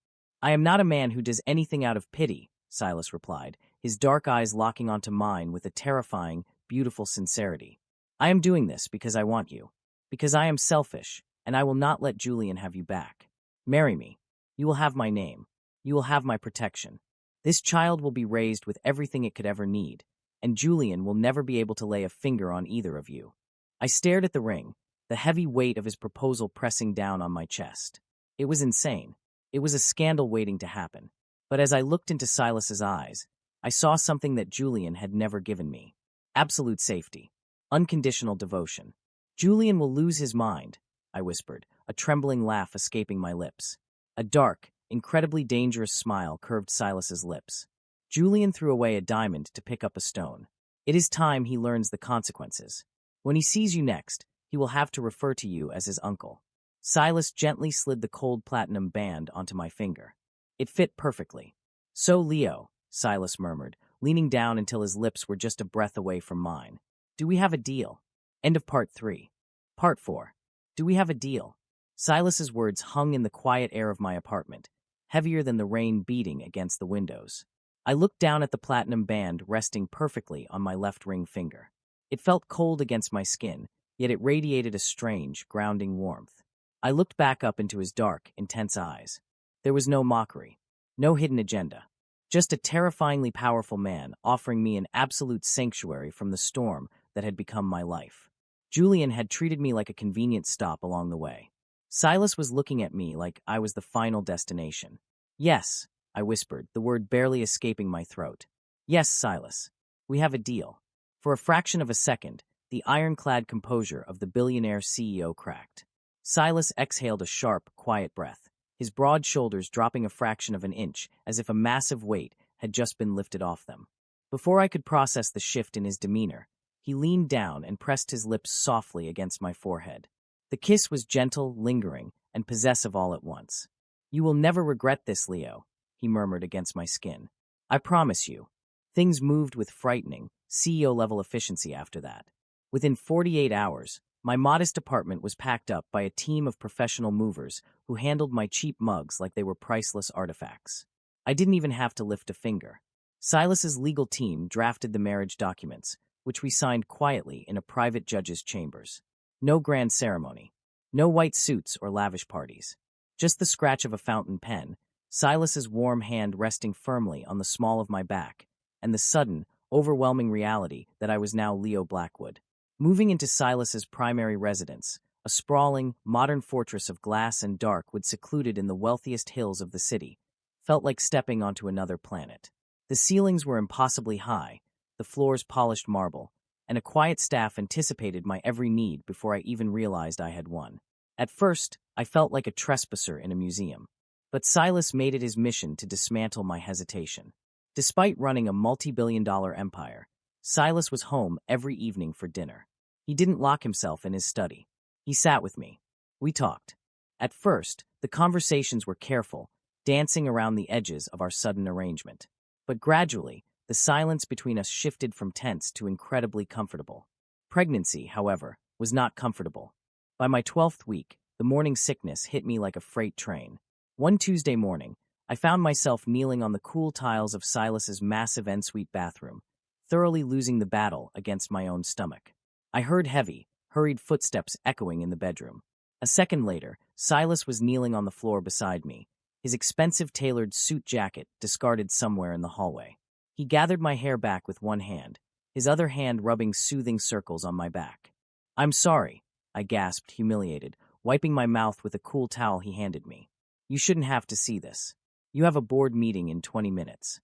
I am not a man who does anything out of pity, Silas replied, his dark eyes locking onto mine with a terrifying, beautiful sincerity. I am doing this because I want you. Because I am selfish, and I will not let Julian have you back. Marry me. You will have my name. You will have my protection. This child will be raised with everything it could ever need, and Julian will never be able to lay a finger on either of you. I stared at the ring, the heavy weight of his proposal pressing down on my chest. It was insane. It was a scandal waiting to happen. But as I looked into Silas's eyes, I saw something that Julian had never given me. Absolute safety. Unconditional devotion. Julian will lose his mind, I whispered, a trembling laugh escaping my lips. A dark, incredibly dangerous smile curved Silas's lips. Julian threw away a diamond to pick up a stone. It is time he learns the consequences. When he sees you next, he will have to refer to you as his uncle. Silas gently slid the cold platinum band onto my finger. It fit perfectly. So, Leo, Silas murmured, leaning down until his lips were just a breath away from mine. Do we have a deal? End of part 3. Part 4. Do we have a deal? Silas's words hung in the quiet air of my apartment, heavier than the rain beating against the windows. I looked down at the platinum band resting perfectly on my left ring finger. It felt cold against my skin, yet it radiated a strange, grounding warmth. I looked back up into his dark, intense eyes. There was no mockery, no hidden agenda. Just a terrifyingly powerful man offering me an absolute sanctuary from the storm that had become my life. Julian had treated me like a convenient stop along the way. Silas was looking at me like I was the final destination. Yes, I whispered, the word barely escaping my throat. Yes, Silas. We have a deal. For a fraction of a second, the ironclad composure of the billionaire CEO cracked. Silas exhaled a sharp, quiet breath, his broad shoulders dropping a fraction of an inch as if a massive weight had just been lifted off them. Before I could process the shift in his demeanor, he leaned down and pressed his lips softly against my forehead. The kiss was gentle, lingering, and possessive all at once. "You will never regret this, Leo," he murmured against my skin. "I promise you." Things moved with frightening, CEO-level efficiency after that. Within 48 hours, my modest apartment was packed up by a team of professional movers who handled my cheap mugs like they were priceless artifacts. I didn't even have to lift a finger. Silas's legal team drafted the marriage documents, which we signed quietly in a private judge's chambers. No grand ceremony. No white suits or lavish parties. Just the scratch of a fountain pen, Silas's warm hand resting firmly on the small of my back, and the sudden, overwhelming reality that I was now Leo Blackwood. Moving into Silas's primary residence, a sprawling, modern fortress of glass and dark wood secluded in the wealthiest hills of the city, felt like stepping onto another planet. The ceilings were impossibly high, the floors polished marble, and a quiet staff anticipated my every need before I even realized I had one. At first, I felt like a trespasser in a museum, but Silas made it his mission to dismantle my hesitation. Despite running a multi-billion-dollar empire, Silas was home every evening for dinner. He didn't lock himself in his study. He sat with me. We talked. At first, the conversations were careful, dancing around the edges of our sudden arrangement. But gradually, the silence between us shifted from tense to incredibly comfortable. Pregnancy, however, was not comfortable. By my 12th week, the morning sickness hit me like a freight train. One Tuesday morning, I found myself kneeling on the cool tiles of Silas's massive ensuite bathroom, thoroughly losing the battle against my own stomach. I heard heavy, hurried footsteps echoing in the bedroom. A second later, Silas was kneeling on the floor beside me, his expensive tailored suit jacket discarded somewhere in the hallway. He gathered my hair back with one hand, his other hand rubbing soothing circles on my back. "I'm sorry," I gasped, humiliated, wiping my mouth with a cool towel he handed me. "You shouldn't have to see this. You have a board meeting in 20 minutes.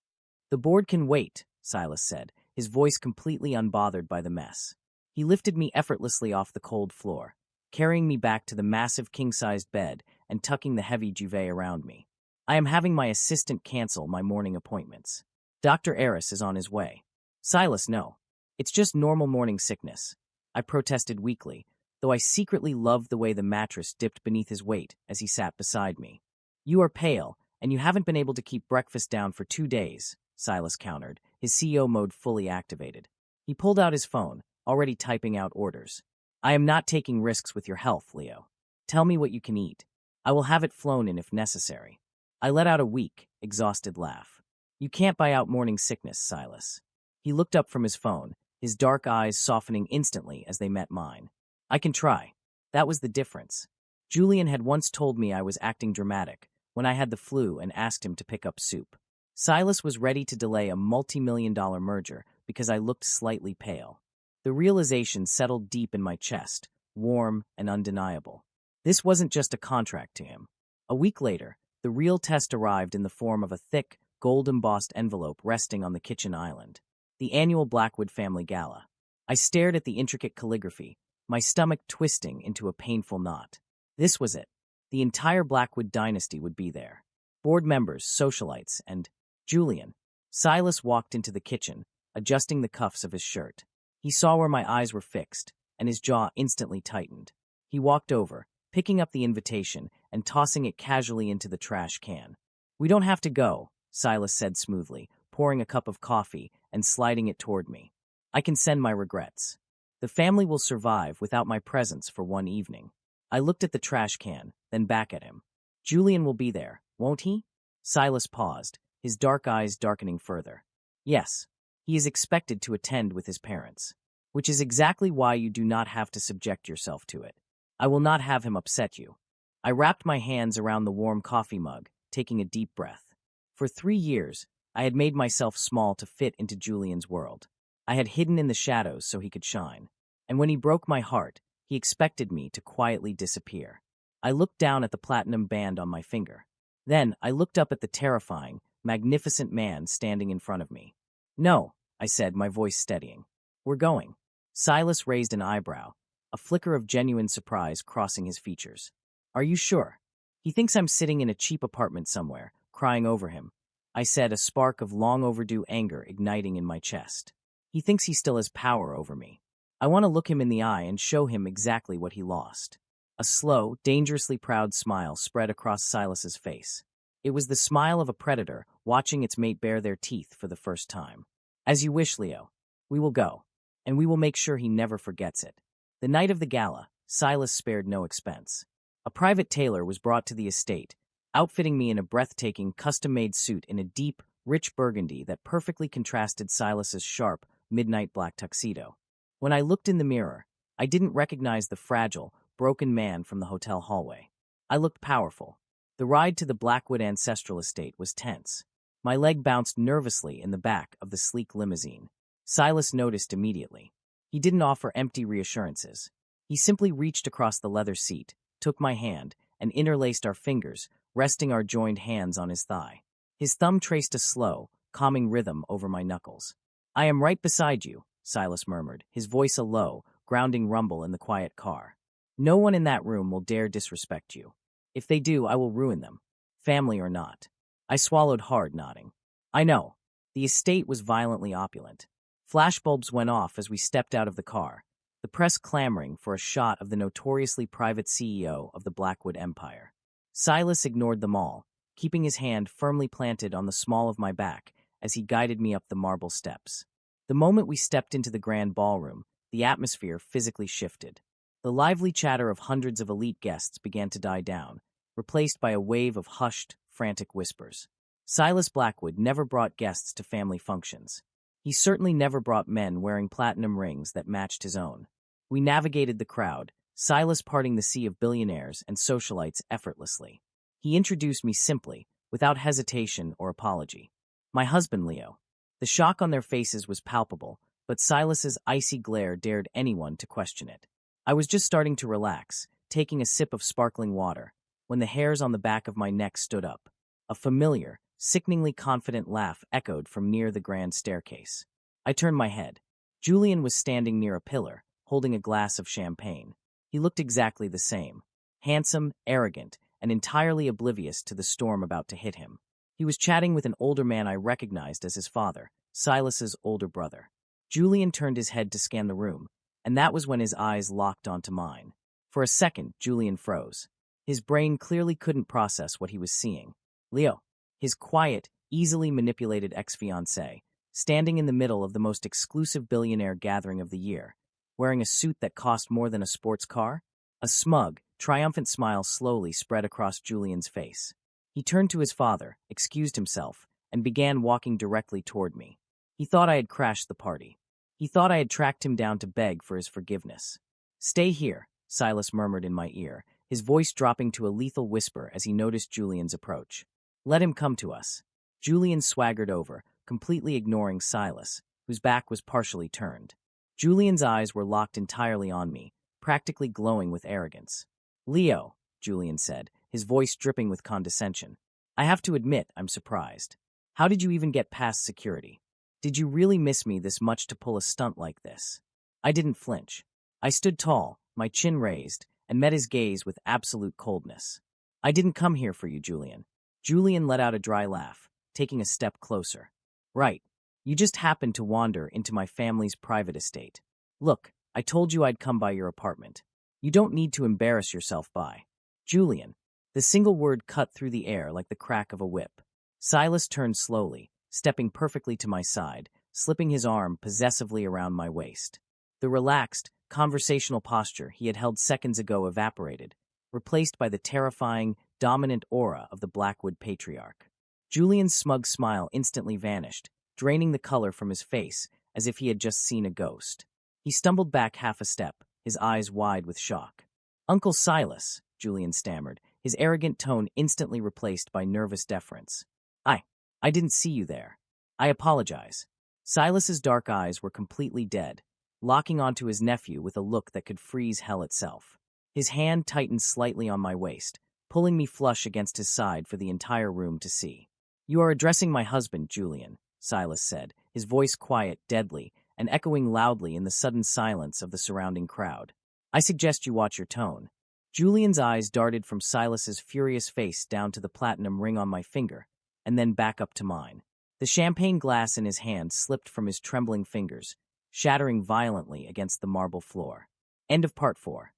"The board can wait," Silas said, his voice completely unbothered by the mess. He lifted me effortlessly off the cold floor, carrying me back to the massive king-sized bed and tucking the heavy duvet around me. "I am having my assistant cancel my morning appointments. Dr. Eris is on his way." "Silas, no. It's just normal morning sickness," I protested weakly, though I secretly loved the way the mattress dipped beneath his weight as he sat beside me. "You are pale, and you haven't been able to keep breakfast down for 2 days, Silas countered, his CEO mode fully activated. He pulled out his phone, already typing out orders. "I am not taking risks with your health, Leo. Tell me what you can eat. I will have it flown in if necessary." I let out a weak, exhausted laugh. "You can't buy out morning sickness, Silas." He looked up from his phone, his dark eyes softening instantly as they met mine. "I can try." That was the difference. Julian had once told me I was acting dramatic when I had the flu and asked him to pick up soup. Silas was ready to delay a multi-million-dollar merger because I looked slightly pale. The realization settled deep in my chest, warm and undeniable. This wasn't just a contract to him. A week later, the real test arrived in the form of a thick, gold-embossed envelope resting on the kitchen island. The annual Blackwood family gala. I stared at the intricate calligraphy, my stomach twisting into a painful knot. This was it. The entire Blackwood dynasty would be there. Board members, socialites, and Julian. Silas walked into the kitchen, adjusting the cuffs of his shirt. He saw where my eyes were fixed, and his jaw instantly tightened. He walked over, picking up the invitation and tossing it casually into the trash can. "We don't have to go," Silas said smoothly, pouring a cup of coffee and sliding it toward me. "I can send my regrets. The family will survive without my presence for one evening." I looked at the trash can, then back at him. "Julian will be there, won't he?" Silas paused, his dark eyes darkening further. "Yes. He is expected to attend with his parents, which is exactly why you do not have to subject yourself to it. I will not have him upset you." I wrapped my hands around the warm coffee mug, taking a deep breath. For 3 years, I had made myself small to fit into Julian's world. I had hidden in the shadows so he could shine. And when he broke my heart, he expected me to quietly disappear. I looked down at the platinum band on my finger. Then I looked up at the terrifying, magnificent man standing in front of me. "No," I said, my voice steadying. "We're going." Silas raised an eyebrow, a flicker of genuine surprise crossing his features. "Are you sure? He thinks I'm sitting in a cheap apartment somewhere, crying over him," I said, a spark of long-overdue anger igniting in my chest. "He thinks he still has power over me. I want to look him in the eye and show him exactly what he lost." A slow, dangerously proud smile spread across Silas's face. It was the smile of a predator watching its mate bare their teeth for the first time. "As you wish, Leo. We will go, and we will make sure he never forgets it." The night of the gala, Silas spared no expense. A private tailor was brought to the estate, outfitting me in a breathtaking, custom-made suit in a deep, rich burgundy that perfectly contrasted Silas's sharp, midnight black tuxedo. When I looked in the mirror, I didn't recognize the fragile, broken man from the hotel hallway. I looked powerful. The ride to the Blackwood ancestral estate was tense. My leg bounced nervously in the back of the sleek limousine. Silas noticed immediately. He didn't offer empty reassurances. He simply reached across the leather seat, took my hand, and interlaced our fingers, resting our joined hands on his thigh. His thumb traced a slow, calming rhythm over my knuckles. "I am right beside you," Silas murmured, his voice a low, grounding rumble in the quiet car. "No one in that room will dare disrespect you. If they do, I will ruin them, family or not." I swallowed hard, nodding. "I know." The estate was violently opulent. Flashbulbs went off as we stepped out of the car, the press clamoring for a shot of the notoriously private CEO of the Blackwood Empire. Silas ignored them all, keeping his hand firmly planted on the small of my back as he guided me up the marble steps. The moment we stepped into the grand ballroom, the atmosphere physically shifted. The lively chatter of hundreds of elite guests began to die down, replaced by a wave of hushed, frantic whispers. Silas Blackwood never brought guests to family functions. He certainly never brought men wearing platinum rings that matched his own. We navigated the crowd, Silas parting the sea of billionaires and socialites effortlessly. He introduced me simply, without hesitation or apology. "My husband, Leo." The shock on their faces was palpable, but Silas's icy glare dared anyone to question it. I was just starting to relax, taking a sip of sparkling water, when the hairs on the back of my neck stood up. A familiar, sickeningly confident laugh echoed from near the grand staircase. I turned my head. Julian was standing near a pillar, holding a glass of champagne. He looked exactly the same. Handsome, arrogant, and entirely oblivious to the storm about to hit him. He was chatting with an older man I recognized as his father, Silas's older brother. Julian turned his head to scan the room, and that was when his eyes locked onto mine. For a second, Julian froze. His brain clearly couldn't process what he was seeing. Leo, his quiet, easily manipulated ex-fiancée, standing in the middle of the most exclusive billionaire gathering of the year, wearing a suit that cost more than a sports car? A smug, triumphant smile slowly spread across Julian's face. He turned to his father, excused himself, and began walking directly toward me. He thought I had crashed the party. He thought I had tracked him down to beg for his forgiveness. "Stay here," Silas murmured in my ear, his voice dropping to a lethal whisper as he noticed Julian's approach. "Let him come to us." Julian swaggered over, completely ignoring Silas, whose back was partially turned. Julian's eyes were locked entirely on me, practically glowing with arrogance. "Leo," Julian said, his voice dripping with condescension, "I have to admit I'm surprised. How did you even get past security? Did you really miss me this much to pull a stunt like this?" I didn't flinch. I stood tall, my chin raised, and met his gaze with absolute coldness. "I didn't come here for you, Julian." Julian let out a dry laugh, taking a step closer. "Right. You just happened to wander into my family's private estate. Look, I told you I'd come by your apartment. You don't need to embarrass yourself by." "Julian." The single word cut through the air like the crack of a whip. Silas turned slowly, stepping perfectly to my side, slipping his arm possessively around my waist. The relaxed, conversational posture he had held seconds ago evaporated, replaced by the terrifying, dominant aura of the Blackwood patriarch. Julian's smug smile instantly vanished, draining the color from his face as if he had just seen a ghost. He stumbled back half a step, his eyes wide with shock. "Uncle Silas," Julian stammered, his arrogant tone instantly replaced by nervous deference. I I didn't see you there. I apologize. Silas's dark eyes were completely dead, locking onto his nephew with a look that could freeze hell itself. His hand tightened slightly on my waist, pulling me flush against his side for the entire room to see. "You are addressing my husband, Julian," Silas said, his voice quiet, deadly, and echoing loudly in the sudden silence of the surrounding crowd. "I suggest you watch your tone." Julian's eyes darted from Silas's furious face down to the platinum ring on my finger, and then back up to mine. The champagne glass in his hand slipped from his trembling fingers, shattering violently against the marble floor. End of Part 4.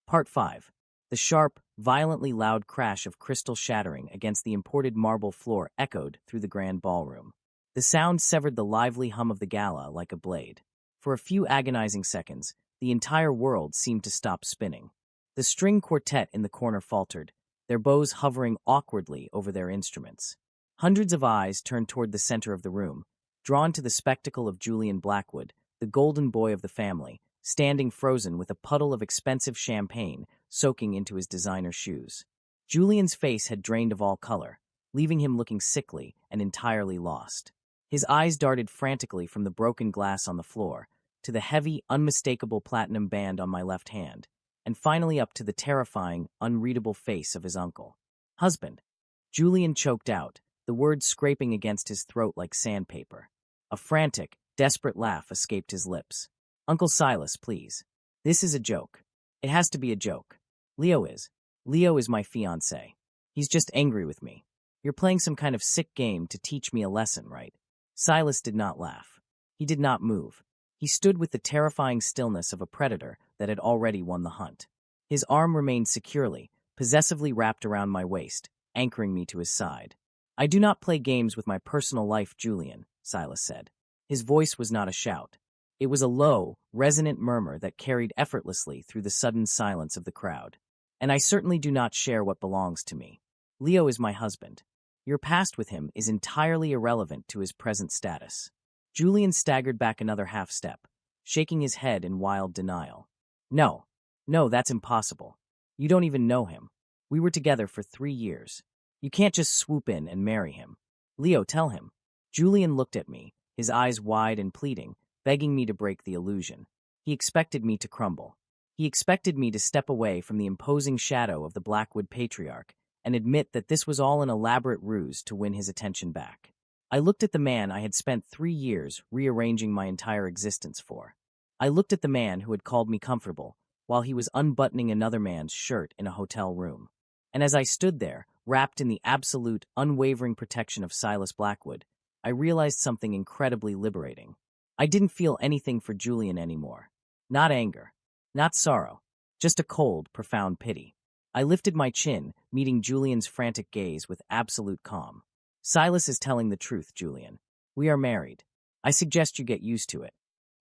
Part 5. The sharp, violently loud crash of crystal shattering against the imported marble floor echoed through the grand ballroom. The sound severed the lively hum of the gala like a blade. For a few agonizing seconds, the entire world seemed to stop spinning. The string quartet in the corner faltered, their bows hovering awkwardly over their instruments. Hundreds of eyes turned toward the center of the room, drawn to the spectacle of Julian Blackwood, the golden boy of the family, standing frozen with a puddle of expensive champagne soaking into his designer shoes. Julian's face had drained of all color, leaving him looking sickly and entirely lost. His eyes darted frantically from the broken glass on the floor to the heavy, unmistakable platinum band on my left hand, and finally up to the terrifying, unreadable face of his uncle. "Husband." Julian choked out, the words scraping against his throat like sandpaper. A frantic, desperate laugh escaped his lips. "Uncle Silas, please. This is a joke. It has to be a joke. Leo is. Leo is my fiancé. He's just angry with me. You're playing some kind of sick game to teach me a lesson, right?" Silas did not laugh. He did not move. He stood with the terrifying stillness of a predator that had already won the hunt. His arm remained securely, possessively wrapped around my waist, anchoring me to his side. "I do not play games with my personal life, Julian," Silas said. His voice was not a shout. It was a low, resonant murmur that carried effortlessly through the sudden silence of the crowd. "And I certainly do not share what belongs to me. Leo is my husband. Your past with him is entirely irrelevant to his present status." Julian staggered back another half step, shaking his head in wild denial. No, that's impossible. You don't even know him. We were together for 3 years. You can't just swoop in and marry him. Leo, tell him." Julian looked at me, his eyes wide and pleading, begging me to break the illusion. He expected me to crumble. He expected me to step away from the imposing shadow of the Blackwood patriarch and admit that this was all an elaborate ruse to win his attention back. I looked at the man I had spent 3 years rearranging my entire existence for. I looked at the man who had called me comfortable while he was unbuttoning another man's shirt in a hotel room. And as I stood there, wrapped in the absolute, unwavering protection of Silas Blackwood, I realized something incredibly liberating. I didn't feel anything for Julian anymore. Not anger, not sorrow, just a cold, profound pity. I lifted my chin, meeting Julian's frantic gaze with absolute calm. "Silas is telling the truth, Julian. We are married. I suggest you get used to it."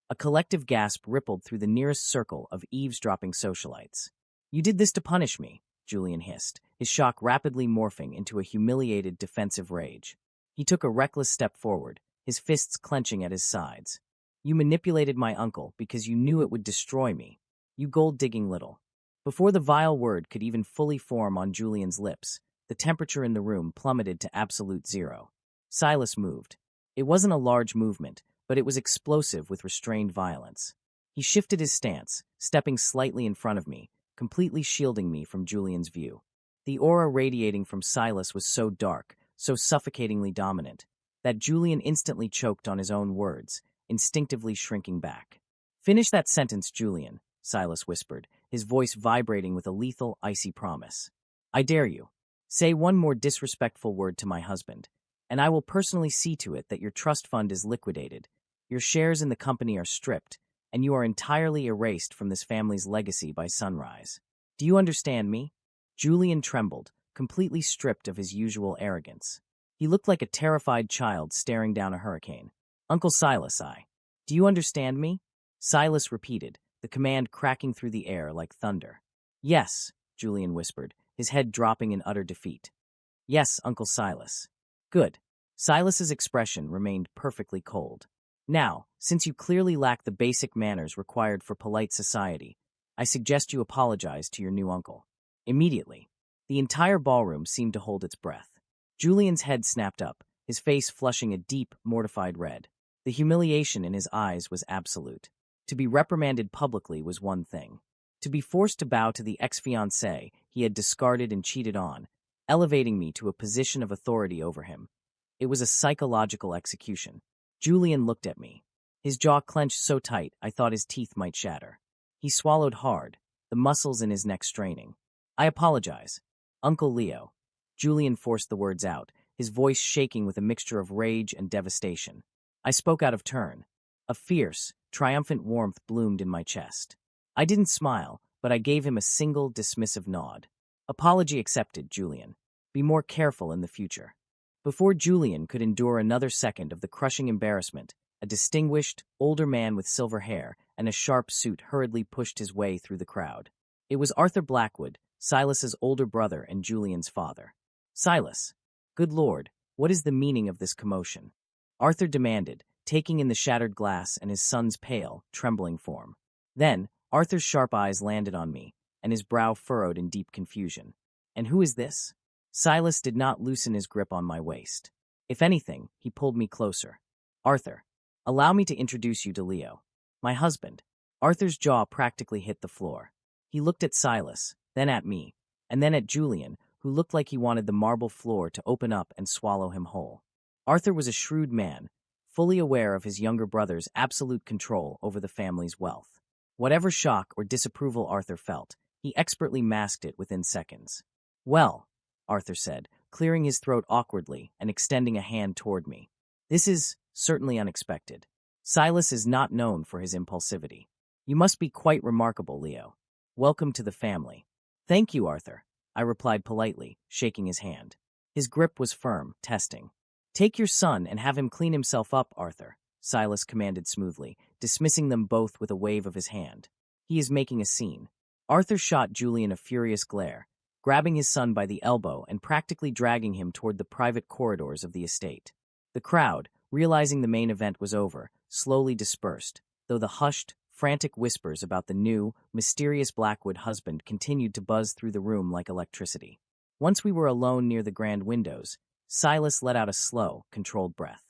A collective gasp rippled through the nearest circle of eavesdropping socialites. "You did this to punish me," Julian hissed, his shock rapidly morphing into a humiliated, defensive rage. He took a reckless step forward, his fists clenching at his sides. "You manipulated my uncle because you knew it would destroy me. You gold-digging little." Before the vile word could even fully form on Julian's lips, the temperature in the room plummeted to absolute zero. Silas moved. It wasn't a large movement, but it was explosive with restrained violence. He shifted his stance, stepping slightly in front of me, completely shielding me from Julian's view. The aura radiating from Silas was so dark, so suffocatingly dominant, that Julian instantly choked on his own words, instinctively shrinking back. "Finish that sentence, Julian," Silas whispered, his voice vibrating with a lethal, icy promise. "I dare you. Say one more disrespectful word to my husband, and I will personally see to it that your trust fund is liquidated, your shares in the company are stripped, and you are entirely erased from this family's legacy by sunrise. Do you understand me?" Julian trembled, completely stripped of his usual arrogance. He looked like a terrified child staring down a hurricane. "Uncle Silas, do you understand me?" Silas repeated, the command cracking through the air like thunder. "Yes," Julian whispered, his head dropping in utter defeat. "Yes, Uncle Silas." "Good." Silas's expression remained perfectly cold. "Now, since you clearly lack the basic manners required for polite society, I suggest you apologize to your new uncle. Immediately." The entire ballroom seemed to hold its breath. Julian's head snapped up, his face flushing a deep, mortified red. The humiliation in his eyes was absolute. To be reprimanded publicly was one thing. To be forced to bow to the ex-fiancée he had discarded and cheated on, elevating me to a position of authority over him. It was a psychological execution. Julian looked at me. His jaw clenched so tight I thought his teeth might shatter. He swallowed hard, the muscles in his neck straining. "I apologize. Uncle Leo." Julian forced the words out, his voice shaking with a mixture of rage and devastation. I spoke out of turn. A fierce, triumphant warmth bloomed in my chest. I didn't smile, but I gave him a single, dismissive nod. "Apology accepted, Julian. Be more careful in the future." Before Julian could endure another second of the crushing embarrassment, a distinguished, older man with silver hair and a sharp suit hurriedly pushed his way through the crowd. It was Arthur Blackwood, Silas's older brother and Julian's father. "Silas, good Lord, what is the meaning of this commotion?" Arthur demanded, taking in the shattered glass and his son's pale, trembling form. Then, Arthur's sharp eyes landed on me, and his brow furrowed in deep confusion. "And who is this?" Silas did not loosen his grip on my waist. If anything, he pulled me closer. "Arthur, allow me to introduce you to Leo, my husband." Arthur's jaw practically hit the floor. He looked at Silas, then at me, and then at Julian, who looked like he wanted the marble floor to open up and swallow him whole. Arthur was a shrewd man, fully aware of his younger brother's absolute control over the family's wealth. Whatever shock or disapproval Arthur felt, he expertly masked it within seconds. "Well," Arthur said, clearing his throat awkwardly and extending a hand toward me. "This is certainly unexpected. Silas is not known for his impulsivity. You must be quite remarkable, Leo. Welcome to the family." "Thank you, Arthur," I replied politely, shaking his hand. His grip was firm, testing. "Take your son and have him clean himself up, Arthur," Silas commanded smoothly, dismissing them both with a wave of his hand. "He is making a scene." Arthur shot Julian a furious glare, grabbing his son by the elbow and practically dragging him toward the private corridors of the estate. The crowd, realizing the main event was over, slowly dispersed, though the hushed, frantic whispers about the new, mysterious Blackwood husband continued to buzz through the room like electricity. Once we were alone near the grand windows, Silas let out a slow, controlled breath.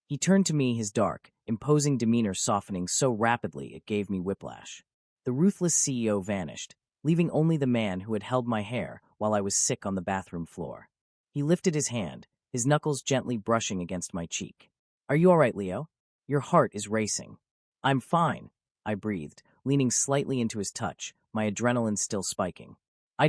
He turned to me, his dark, imposing demeanor softening so rapidly it gave me whiplash. The ruthless CEO vanished, leaving only the man who had held my hair while I was sick on the bathroom floor. He lifted his hand, his knuckles gently brushing against my cheek. "Are you all right, Leo? Your heart is racing." "I'm fine," I breathed, leaning slightly into his touch, my adrenaline still spiking. I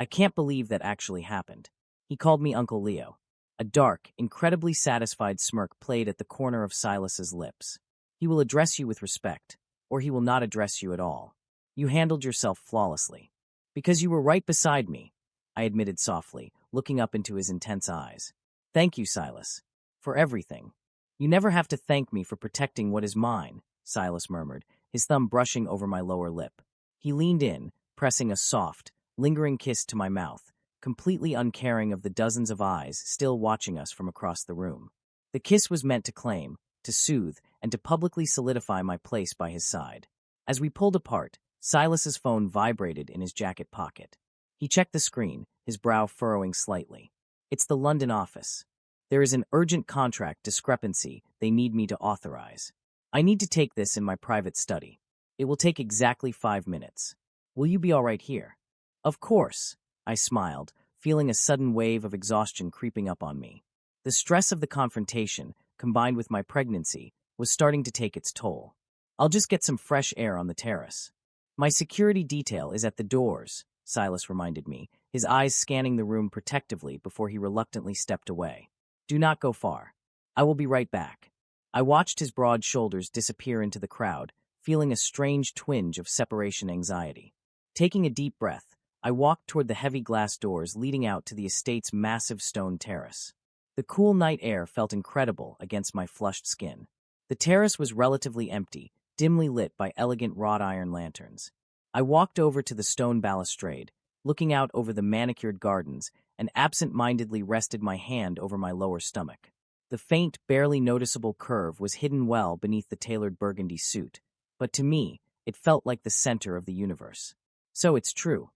can't believe that actually happened." He called me Uncle Leo. A dark, incredibly satisfied smirk played at the corner of Silas's lips. "He will address you with respect, or he will not address you at all. You handled yourself flawlessly." "Because you were right beside me," I admitted softly, looking up into his intense eyes. "Thank you, Silas, for everything." "You never have to thank me for protecting what is mine," Silas murmured, his thumb brushing over my lower lip. He leaned in, pressing a soft, lingering kiss to my mouth, completely uncaring of the dozens of eyes still watching us from across the room. The kiss was meant to claim, to soothe, and to publicly solidify my place by his side. As we pulled apart, Silas's phone vibrated in his jacket pocket. He checked the screen, his brow furrowing slightly. "It's the London office. There is an urgent contract discrepancy they need me to authorize. I need to take this in my private study. It will take exactly 5 minutes. Will you be all right here?" "Of course," I smiled, feeling a sudden wave of exhaustion creeping up on me. The stress of the confrontation, combined with my pregnancy, was starting to take its toll. "I'll just get some fresh air on the terrace." "My security detail is at the doors," Silas reminded me, his eyes scanning the room protectively before he reluctantly stepped away. "Do not go far. I will be right back." I watched his broad shoulders disappear into the crowd, feeling a strange twinge of separation anxiety. Taking a deep breath, I walked toward the heavy glass doors leading out to the estate's massive stone terrace. The cool night air felt incredible against my flushed skin. The terrace was relatively empty, dimly lit by elegant wrought iron lanterns. I walked over to the stone balustrade, looking out over the manicured gardens, and absent-mindedly rested my hand over my lower stomach. The faint, barely noticeable curve was hidden well beneath the tailored burgundy suit, but to me, it felt like the center of the universe. So it's true.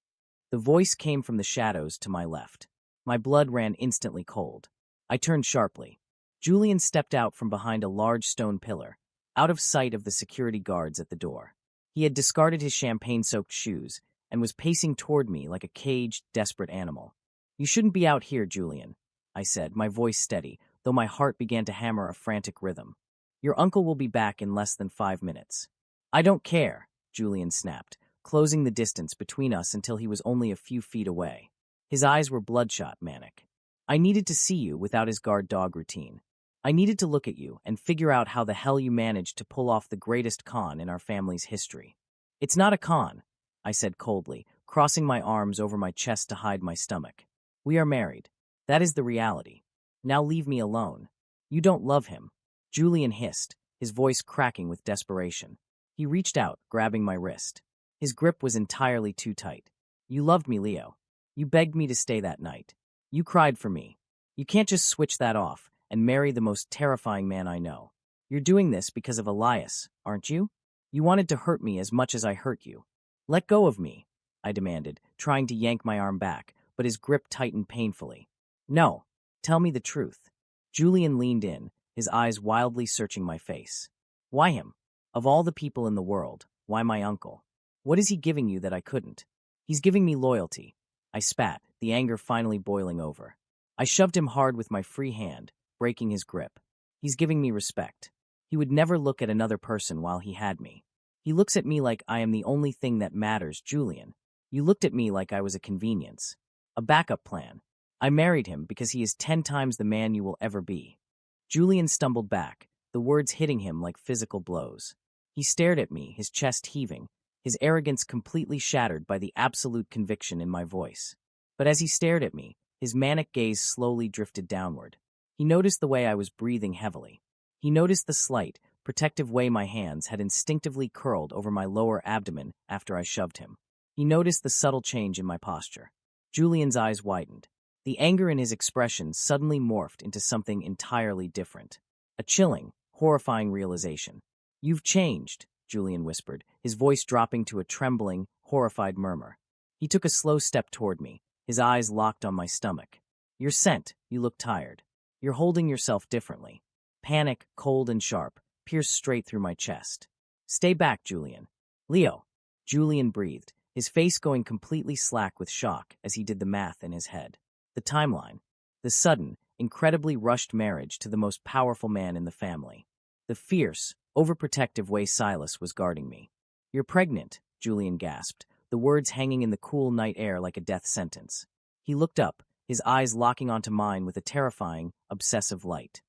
The voice came from the shadows to my left. My blood ran instantly cold. I turned sharply. Julian stepped out from behind a large stone pillar, out of sight of the security guards at the door. He had discarded his champagne-soaked shoes and was pacing toward me like a caged, desperate animal. "You shouldn't be out here, Julian," I said, my voice steady, though my heart began to hammer a frantic rhythm. "Your uncle will be back in less than 5 minutes." "I don't care," Julian snapped, closing the distance between us until he was only a few feet away. His eyes were bloodshot, manic. "I needed to see you without his guard dog routine. I needed to look at you and figure out how the hell you managed to pull off the greatest con in our family's history." "It's not a con," I said coldly, crossing my arms over my chest to hide my stomach. "We are married. That is the reality. Now leave me alone." "You don't love him," Julian hissed, his voice cracking with desperation. He reached out, grabbing my wrist. His grip was entirely too tight. "You loved me, Leo. You begged me to stay that night. You cried for me. You can't just switch that off and marry the most terrifying man I know. You're doing this because of Elias, aren't you? You wanted to hurt me as much as I hurt you." "Let go of me," I demanded, trying to yank my arm back, but his grip tightened painfully. "No, tell me the truth." Julian leaned in, his eyes wildly searching my face. "Why him? Of all the people in the world, why my uncle? What is he giving you that I couldn't?" "He's giving me loyalty," I spat, the anger finally boiling over. I shoved him hard with my free hand, breaking his grip. "He's giving me respect. He would never look at another person while he had me. He looks at me like I am the only thing that matters, Julian. You looked at me like I was a convenience. A backup plan. I married him because he is 10 times the man you will ever be." Julian stumbled back, the words hitting him like physical blows. He stared at me, his chest heaving, his arrogance completely shattered by the absolute conviction in my voice. But as he stared at me, his manic gaze slowly drifted downward. He noticed the way I was breathing heavily. He noticed the slight, protective way my hands had instinctively curled over my lower abdomen after I shoved him. He noticed the subtle change in my posture. Julian's eyes widened. The anger in his expression suddenly morphed into something entirely different. A chilling, horrifying realization. "You've changed," Julian whispered, his voice dropping to a trembling, horrified murmur. He took a slow step toward me, his eyes locked on my stomach. "You're sent. You look tired. You're holding yourself differently." Panic, cold and sharp, pierced straight through my chest. "Stay back, Julian." "Leo." Julian breathed, his face going completely slack with shock as he did the math in his head. The timeline. The sudden, incredibly rushed marriage to the most powerful man in the family. The fierce, overprotective way Silas was guarding me. "You're pregnant," Julian gasped, the words hanging in the cool night air like a death sentence. He looked up, his eyes locking onto mine with a terrifying, obsessive light.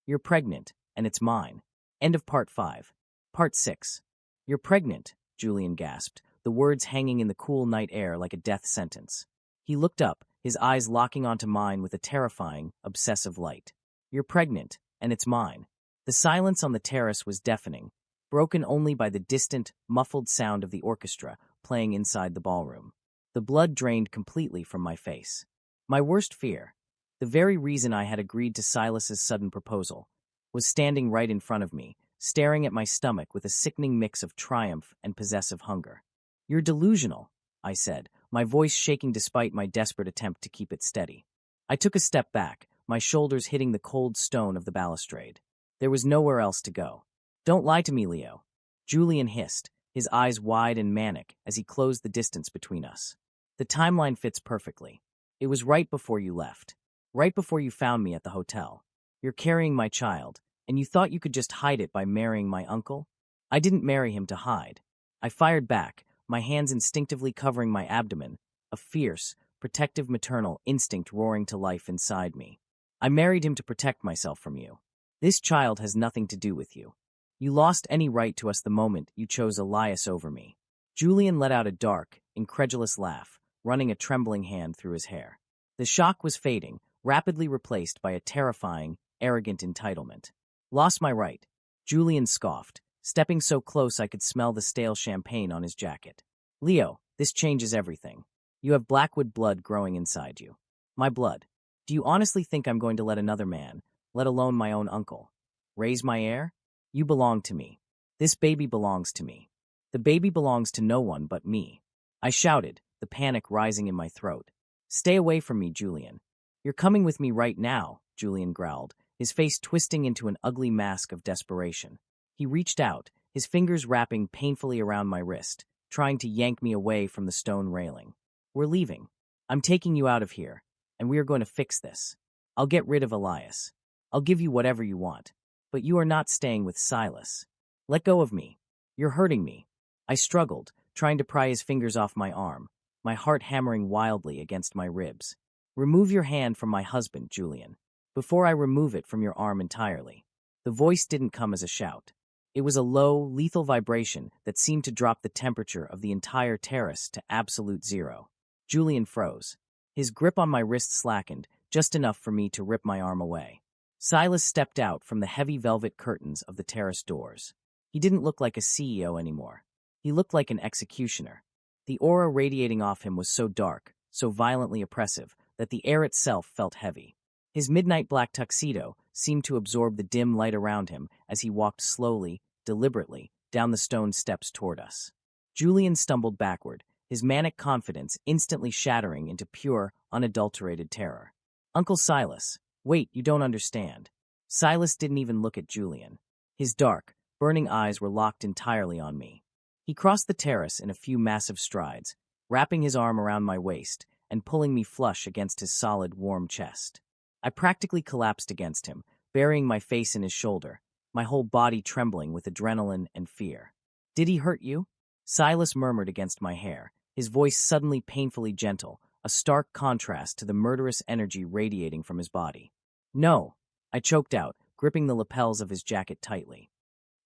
"You're pregnant, and it's mine." End of Part 5. Part 6. "You're pregnant," Julian gasped, the words hanging in the cool night air like a death sentence. He looked up, his eyes locking onto mine with a terrifying, obsessive light. "You're pregnant, and it's mine." The silence on the terrace was deafening, broken only by the distant, muffled sound of the orchestra playing inside the ballroom. The blood drained completely from my face. My worst fear, the very reason I had agreed to Silas's sudden proposal, was standing right in front of me, staring at my stomach with a sickening mix of triumph and possessive hunger. "You're delusional," I said, my voice shaking despite my desperate attempt to keep it steady. I took a step back, my shoulders hitting the cold stone of the balustrade. There was nowhere else to go. "Don't lie to me, Leo," Julian hissed, his eyes wide and manic as he closed the distance between us. "The timeline fits perfectly. It was right before you left. Right before you found me at the hotel. You're carrying my child, and you thought you could just hide it by marrying my uncle? I didn't marry him to hide." I fired back, my hands instinctively covering my abdomen, a fierce, protective maternal instinct roaring to life inside me. "I married him to protect myself from you. This child has nothing to do with you. You lost any right to us the moment you chose Elias over me." Julian let out a dark, incredulous laugh, running a trembling hand through his hair. The shock was fading, rapidly replaced by a terrifying, arrogant entitlement. "Lost my right," Julian scoffed, stepping so close I could smell the stale champagne on his jacket. "Leo, this changes everything. You have Blackwood blood growing inside you. My blood. Do you honestly think I'm going to let another man, let alone my own uncle, raise my heir? You belong to me. This baby belongs to me. The baby belongs to no one but me." I shouted, the panic rising in my throat. "Stay away from me, Julian." "You're coming with me right now," Julian growled, his face twisting into an ugly mask of desperation. He reached out, his fingers wrapping painfully around my wrist, trying to yank me away from the stone railing. "We're leaving. I'm taking you out of here, and we are going to fix this. I'll get rid of Elias. I'll give you whatever you want. But you are not staying with Silas. Let go of me. You're hurting me." I struggled, trying to pry his fingers off my arm, my heart hammering wildly against my ribs. "Remove your hand from my husband, Julian, before I remove it from your arm entirely." The voice didn't come as a shout. It was a low, lethal vibration that seemed to drop the temperature of the entire terrace to absolute zero. Julian froze. His grip on my wrist slackened, just enough for me to rip my arm away. Silas stepped out from the heavy velvet curtains of the terrace doors. He didn't look like a CEO anymore. He looked like an executioner. The aura radiating off him was so dark, so violently oppressive, that the air itself felt heavy. His midnight black tuxedo seemed to absorb the dim light around him as he walked slowly, deliberately, down the stone steps toward us. Julian stumbled backward, his manic confidence instantly shattering into pure, unadulterated terror. "Uncle Silas, wait, you don't understand." Silas didn't even look at Julian. His dark, burning eyes were locked entirely on me. He crossed the terrace in a few massive strides, wrapping his arm around my waist and pulling me flush against his solid, warm chest. I practically collapsed against him, burying my face in his shoulder, my whole body trembling with adrenaline and fear. "Did he hurt you?" Silas murmured against my hair, his voice suddenly painfully gentle, a stark contrast to the murderous energy radiating from his body. "No," I choked out, gripping the lapels of his jacket tightly.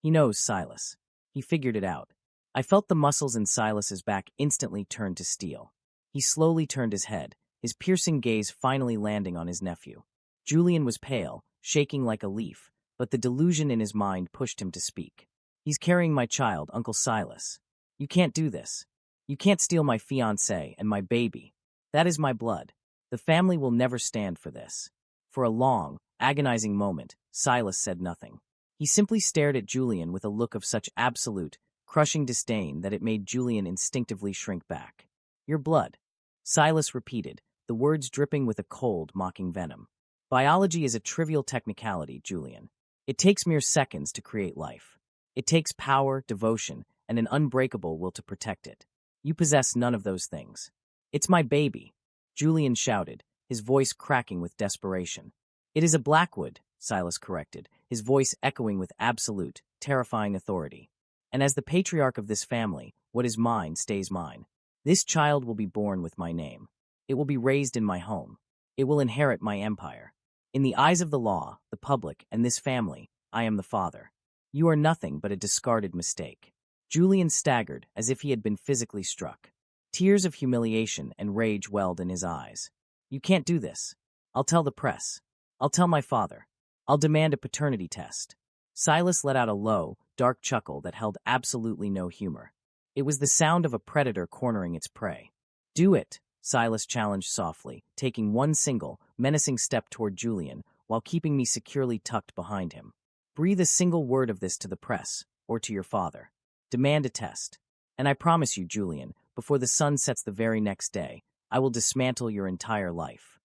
"He knows, Silas. He figured it out." I felt the muscles in Silas's back instantly turn to steel. He slowly turned his head, his piercing gaze finally landing on his nephew. Julian was pale, shaking like a leaf, but the delusion in his mind pushed him to speak. "He's carrying my child, Uncle Silas. You can't do this. You can't steal my fiancée and my baby. That is my blood. The family will never stand for this." For a long, agonizing moment, Silas said nothing. He simply stared at Julian with a look of such absolute, crushing disdain that it made Julian instinctively shrink back. "Your blood," Silas repeated, the words dripping with a cold, mocking venom. "Biology is a trivial technicality, Julian. It takes mere seconds to create life. It takes power, devotion, and an unbreakable will to protect it. You possess none of those things." "It's my baby," Julian shouted, his voice cracking with desperation. "It is a Blackwood," Silas corrected, his voice echoing with absolute, terrifying authority. "And as the patriarch of this family, what is mine stays mine. This child will be born with my name. It will be raised in my home. It will inherit my empire. In the eyes of the law, the public, and this family, I am the father. You are nothing but a discarded mistake." Julian staggered as if he had been physically struck. Tears of humiliation and rage welled in his eyes. "You can't do this. I'll tell the press. I'll tell my father. I'll demand a paternity test." Silas let out a low, dark chuckle that held absolutely no humor. It was the sound of a predator cornering its prey. "Do it," Silas challenged softly, taking one single, menacing step toward Julian while keeping me securely tucked behind him. "Breathe a single word of this to the press, or to your father. Demand a test. And I promise you, Julian, before the sun sets the very next day, I will dismantle your entire life."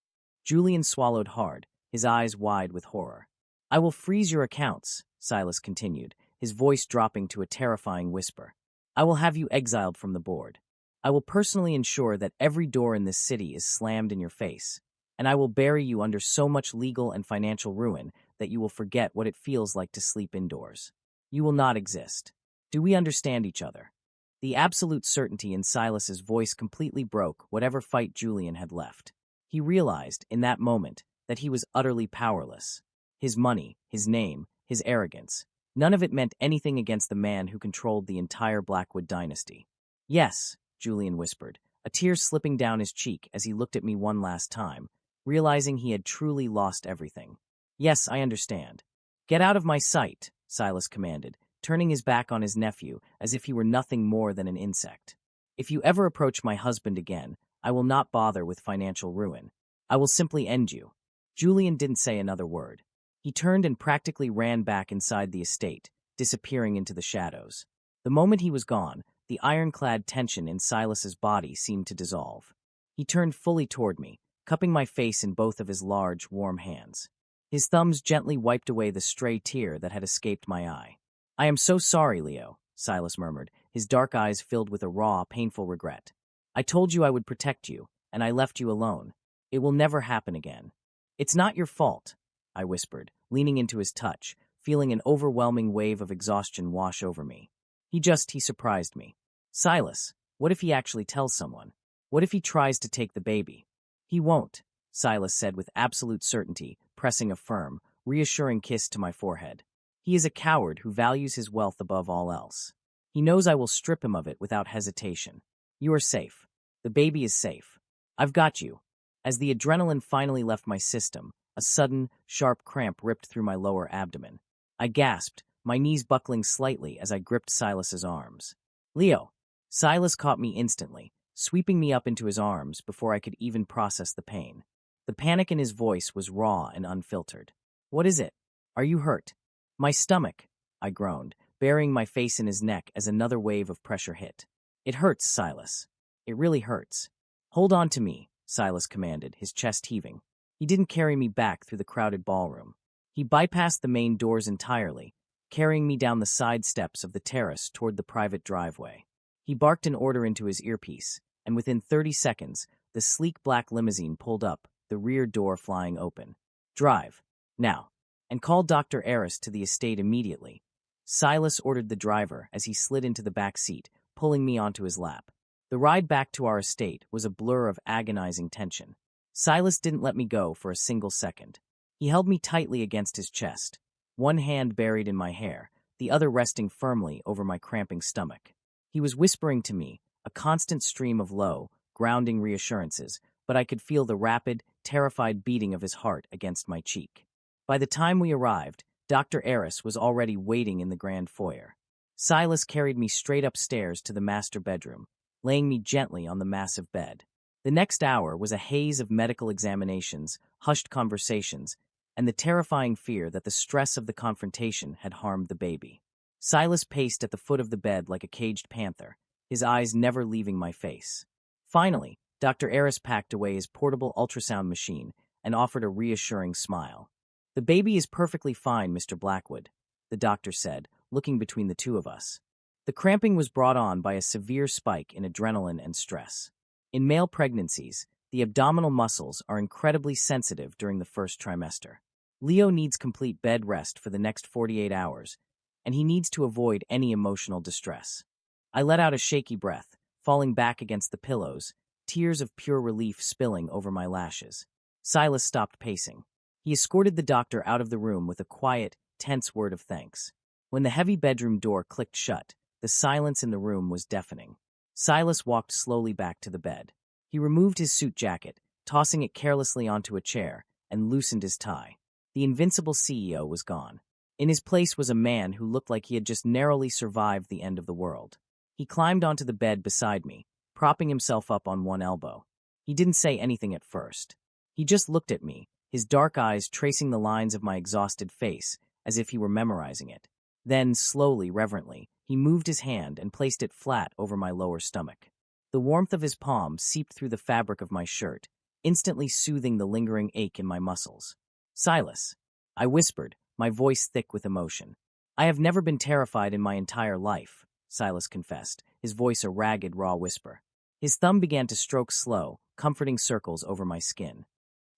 Julian swallowed hard, his eyes wide with horror. "I will freeze your accounts," Silas continued, his voice dropping to a terrifying whisper. "I will have you exiled from the board. I will personally ensure that every door in this city is slammed in your face, and I will bury you under so much legal and financial ruin that you will forget what it feels like to sleep indoors. You will not exist. Do we understand each other?" The absolute certainty in Silas's voice completely broke whatever fight Julian had left. He realized, in that moment, that he was utterly powerless. His money, his name, his arrogance, none of it meant anything against the man who controlled the entire Blackwood dynasty. "Yes," Julian whispered, a tear slipping down his cheek as he looked at me one last time, realizing he had truly lost everything. "Yes, I understand." "Get out of my sight," Silas commanded, turning his back on his nephew as if he were nothing more than an insect. "If you ever approach my husband again, I will not bother with financial ruin. I will simply end you." Julian didn't say another word. He turned and practically ran back inside the estate, disappearing into the shadows. The moment he was gone, the ironclad tension in Silas's body seemed to dissolve. He turned fully toward me, cupping my face in both of his large, warm hands. His thumbs gently wiped away the stray tear that had escaped my eye. "I am so sorry, Leo," Silas murmured, his dark eyes filled with a raw, painful regret. "I told you I would protect you, and I left you alone. It will never happen again." "It's not your fault," I whispered, leaning into his touch, feeling an overwhelming wave of exhaustion wash over me. He surprised me. "Silas, what if he actually tells someone? What if he tries to take the baby?" "He won't," Silas said with absolute certainty, pressing a firm, reassuring kiss to my forehead. "He is a coward who values his wealth above all else. He knows I will strip him of it without hesitation. You are safe. The baby is safe. I've got you." As the adrenaline finally left my system, a sudden, sharp cramp ripped through my lower abdomen. I gasped, my knees buckling slightly as I gripped Silas's arms. "Leo!" Silas caught me instantly, sweeping me up into his arms before I could even process the pain. The panic in his voice was raw and unfiltered. "What is it? Are you hurt?" "My stomach," I groaned, burying my face in his neck as another wave of pressure hit. "It hurts, Silas. It really hurts." "Hold on to me," Silas commanded, his chest heaving. He didn't carry me back through the crowded ballroom. He bypassed the main doors entirely, carrying me down the side steps of the terrace toward the private driveway. He barked an order into his earpiece, and within 30 seconds, the sleek black limousine pulled up, the rear door flying open. "Drive. Now. And call Dr. Eris to the estate immediately." Silas ordered the driver as he slid into the back seat, pulling me onto his lap. The ride back to our estate was a blur of agonizing tension. Silas didn't let me go for a single second. He held me tightly against his chest, one hand buried in my hair, the other resting firmly over my cramping stomach. He was whispering to me, a constant stream of low, grounding reassurances, but I could feel the rapid, terrified beating of his heart against my cheek. By the time we arrived, Dr. Eris was already waiting in the grand foyer. Silas carried me straight upstairs to the master bedroom, laying me gently on the massive bed. The next hour was a haze of medical examinations, hushed conversations, and the terrifying fear that the stress of the confrontation had harmed the baby. Silas paced at the foot of the bed like a caged panther, his eyes never leaving my face. Finally, Dr. Eris packed away his portable ultrasound machine and offered a reassuring smile. "The baby is perfectly fine, Mr. Blackwood," the doctor said, looking between the two of us. "The cramping was brought on by a severe spike in adrenaline and stress. In male pregnancies, the abdominal muscles are incredibly sensitive during the first trimester. Leo needs complete bed rest for the next 48 hours, and he needs to avoid any emotional distress." I let out a shaky breath, falling back against the pillows, tears of pure relief spilling over my lashes. Silas stopped pacing. He escorted the doctor out of the room with a quiet, tense word of thanks. When the heavy bedroom door clicked shut, the silence in the room was deafening. Silas walked slowly back to the bed. He removed his suit jacket, tossing it carelessly onto a chair, and loosened his tie. The invincible CEO was gone. In his place was a man who looked like he had just narrowly survived the end of the world. He climbed onto the bed beside me, propping himself up on one elbow. He didn't say anything at first. He just looked at me, his dark eyes tracing the lines of my exhausted face, as if he were memorizing it. Then, slowly, reverently, he moved his hand and placed it flat over my lower stomach. The warmth of his palm seeped through the fabric of my shirt, instantly soothing the lingering ache in my muscles. "Silas," I whispered, my voice thick with emotion. "I have never been terrified in my entire life," Silas confessed, his voice a ragged, raw whisper. His thumb began to stroke slow, comforting circles over my skin.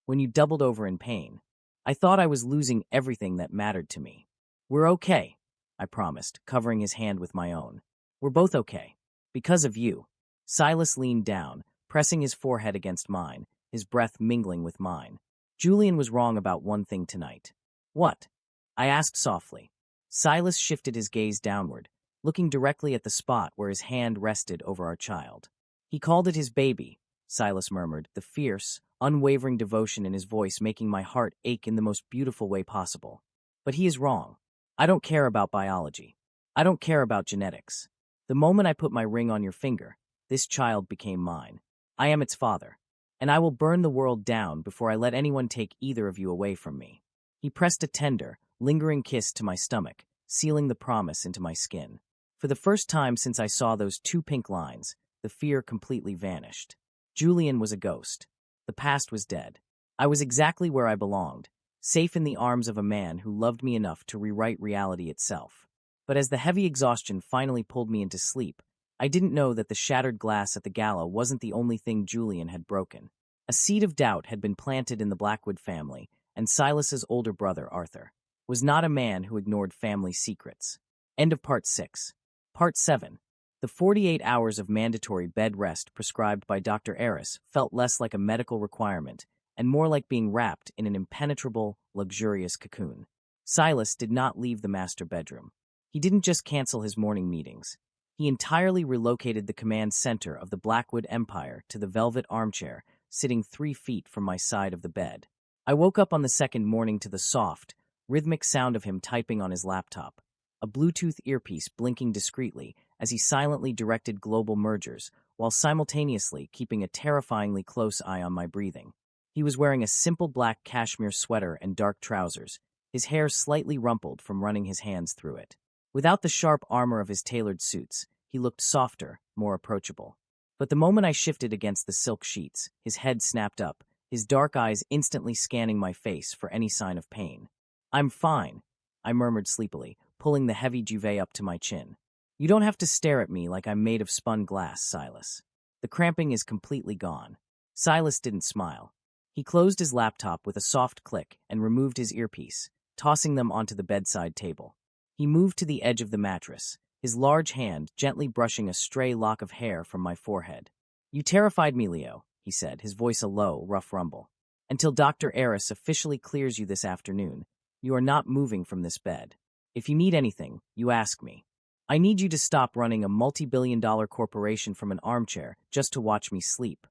"When you doubled over in pain, I thought I was losing everything that mattered to me." "We're okay," I promised, covering his hand with my own. "We're both okay. Because of you." Silas leaned down, pressing his forehead against mine, his breath mingling with mine. "Julian was wrong about one thing tonight." "What?" I asked softly. Silas shifted his gaze downward, looking directly at the spot where his hand rested over our child. "He called it his baby," Silas murmured, the fierce, unwavering devotion in his voice making my heart ache in the most beautiful way possible. "But he is wrong. I don't care about biology. I don't care about genetics. The moment I put my ring on your finger, this child became mine. I am its father, and I will burn the world down before I let anyone take either of you away from me." He pressed a tender, lingering kiss to my stomach, sealing the promise into my skin. For the first time since I saw those two pink lines, the fear completely vanished. Julian was a ghost. The past was dead. I was exactly where I belonged, safe in the arms of a man who loved me enough to rewrite reality itself. But as the heavy exhaustion finally pulled me into sleep, I didn't know that the shattered glass at the gala wasn't the only thing Julian had broken. A seed of doubt had been planted in the Blackwood family, and Silas's older brother, Arthur, was not a man who ignored family secrets. End of Part 6. Part 7. The 48 hours of mandatory bed rest prescribed by Dr. Eris felt less like a medical requirement and more like being wrapped in an impenetrable, luxurious cocoon. Silas did not leave the master bedroom. He didn't just cancel his morning meetings. He entirely relocated the command center of the Blackwood Empire to the velvet armchair, sitting 3 feet from my side of the bed. I woke up on the second morning to the soft, rhythmic sound of him typing on his laptop, a Bluetooth earpiece blinking discreetly as he silently directed global mergers while simultaneously keeping a terrifyingly close eye on my breathing. He was wearing a simple black cashmere sweater and dark trousers, his hair slightly rumpled from running his hands through it. Without the sharp armor of his tailored suits, he looked softer, more approachable. But the moment I shifted against the silk sheets, his head snapped up, his dark eyes instantly scanning my face for any sign of pain. "I'm fine," I murmured sleepily, pulling the heavy duvet up to my chin. "You don't have to stare at me like I'm made of spun glass, Silas. The cramping is completely gone." Silas didn't smile. He closed his laptop with a soft click and removed his earpiece, tossing them onto the bedside table. He moved to the edge of the mattress, his large hand gently brushing a stray lock of hair from my forehead. "You terrified me, Leo," he said, his voice a low, rough rumble. "Until Dr. Eris officially clears you this afternoon, you are not moving from this bed. If you need anything, you ask me. I need you to stop running a multi-billion-dollar corporation from an armchair just to watch me sleep."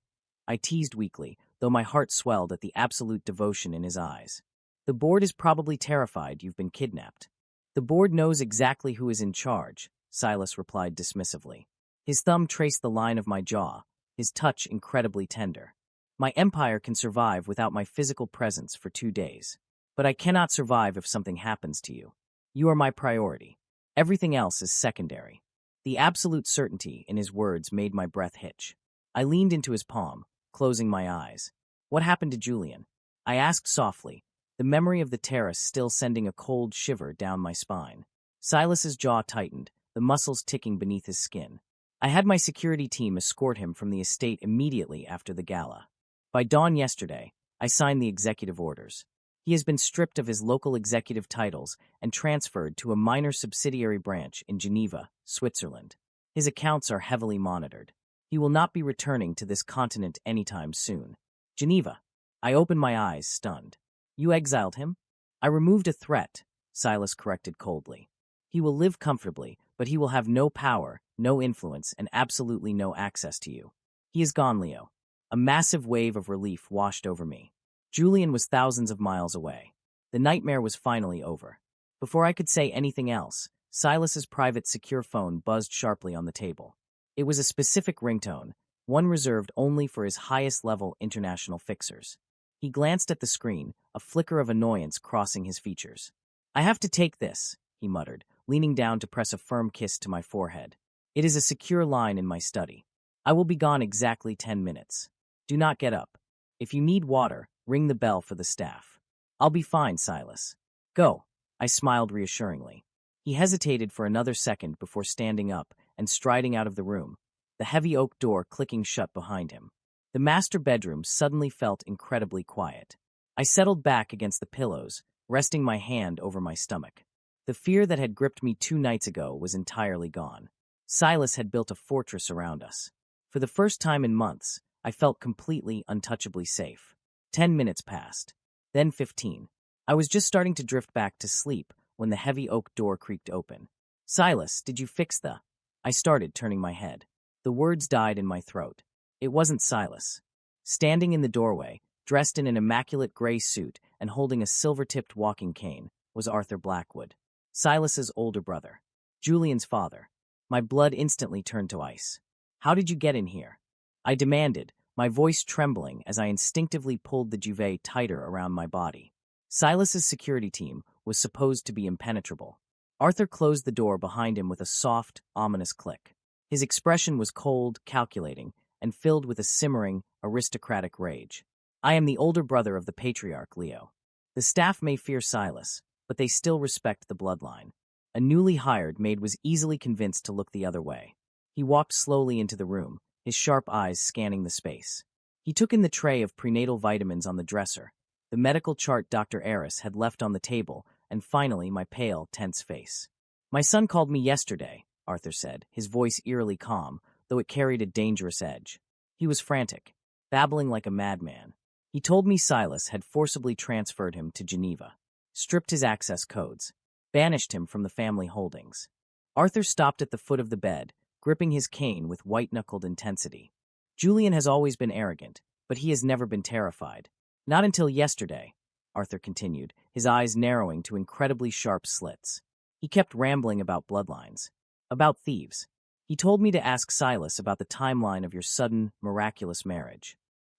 I teased weakly, though my heart swelled at the absolute devotion in his eyes. "The board is probably terrified you've been kidnapped." "The board knows exactly who is in charge," Silas replied dismissively. His thumb traced the line of my jaw, his touch incredibly tender. "My empire can survive without my physical presence for 2 days. But I cannot survive if something happens to you. You are my priority. Everything else is secondary." The absolute certainty in his words made my breath hitch. I leaned into his palm, closing my eyes. "What happened to Julian?" I asked softly, the memory of the terrace still sending a cold shiver down my spine. Silas's jaw tightened, the muscles ticking beneath his skin. "I had my security team escort him from the estate immediately after the gala. By dawn yesterday, I signed the executive orders. He has been stripped of his local executive titles and transferred to a minor subsidiary branch in Geneva, Switzerland. His accounts are heavily monitored. He will not be returning to this continent anytime soon." "Geneva." I opened my eyes, stunned. "You exiled him?" "I removed a threat," Silas corrected coldly. "He will live comfortably, but he will have no power, no influence, and absolutely no access to you. He is gone, Leo." A massive wave of relief washed over me. Julian was thousands of miles away. The nightmare was finally over. Before I could say anything else, Silas's private secure phone buzzed sharply on the table. It was a specific ringtone, one reserved only for his highest-level international fixers. He glanced at the screen, a flicker of annoyance crossing his features. "I have to take this," he muttered, leaning down to press a firm kiss to my forehead. "It is a secure line in my study. I will be gone exactly 10 minutes. Do not get up. If you need water, ring the bell for the staff." "I'll be fine, Silas. Go." I smiled reassuringly. He hesitated for another second before standing up and striding out of the room, the heavy oak door clicking shut behind him. The master bedroom suddenly felt incredibly quiet. I settled back against the pillows, resting my hand over my stomach. The fear that had gripped me 2 nights ago was entirely gone. Silas had built a fortress around us. For the first time in months, I felt completely, untouchably safe. 10 minutes passed. Then 15. I was just starting to drift back to sleep when the heavy oak door creaked open. "Silas, did you fix the—" I started, turning my head. The words died in my throat. It wasn't Silas. Standing in the doorway, dressed in an immaculate gray suit and holding a silver-tipped walking cane, was Arthur Blackwood, Silas's older brother, Julian's father. My blood instantly turned to ice. "How did you get in here?" I demanded, my voice trembling as I instinctively pulled the duvet tighter around my body. Silas's security team was supposed to be impenetrable. Arthur closed the door behind him with a soft, ominous click. His expression was cold, calculating, and filled with a simmering, aristocratic rage. I am the older brother of the patriarch, Leo. The staff may fear Silas, but they still respect the bloodline. A newly hired maid was easily convinced to look the other way. He walked slowly into the room, his sharp eyes scanning the space. He took in the tray of prenatal vitamins on the dresser, the medical chart Dr. Eris had left on the table, and finally my pale, tense face. My son called me yesterday, Arthur said, his voice eerily calm, though it carried a dangerous edge. He was frantic, babbling like a madman. He told me Silas had forcibly transferred him to Geneva, stripped his access codes, banished him from the family holdings. Arthur stopped at the foot of the bed, gripping his cane with white-knuckled intensity. Julian has always been arrogant, but he has never been terrified. Not until yesterday, Arthur continued, his eyes narrowing to incredibly sharp slits. He kept rambling about bloodlines, about thieves. He told me to ask Silas about the timeline of your sudden, miraculous marriage.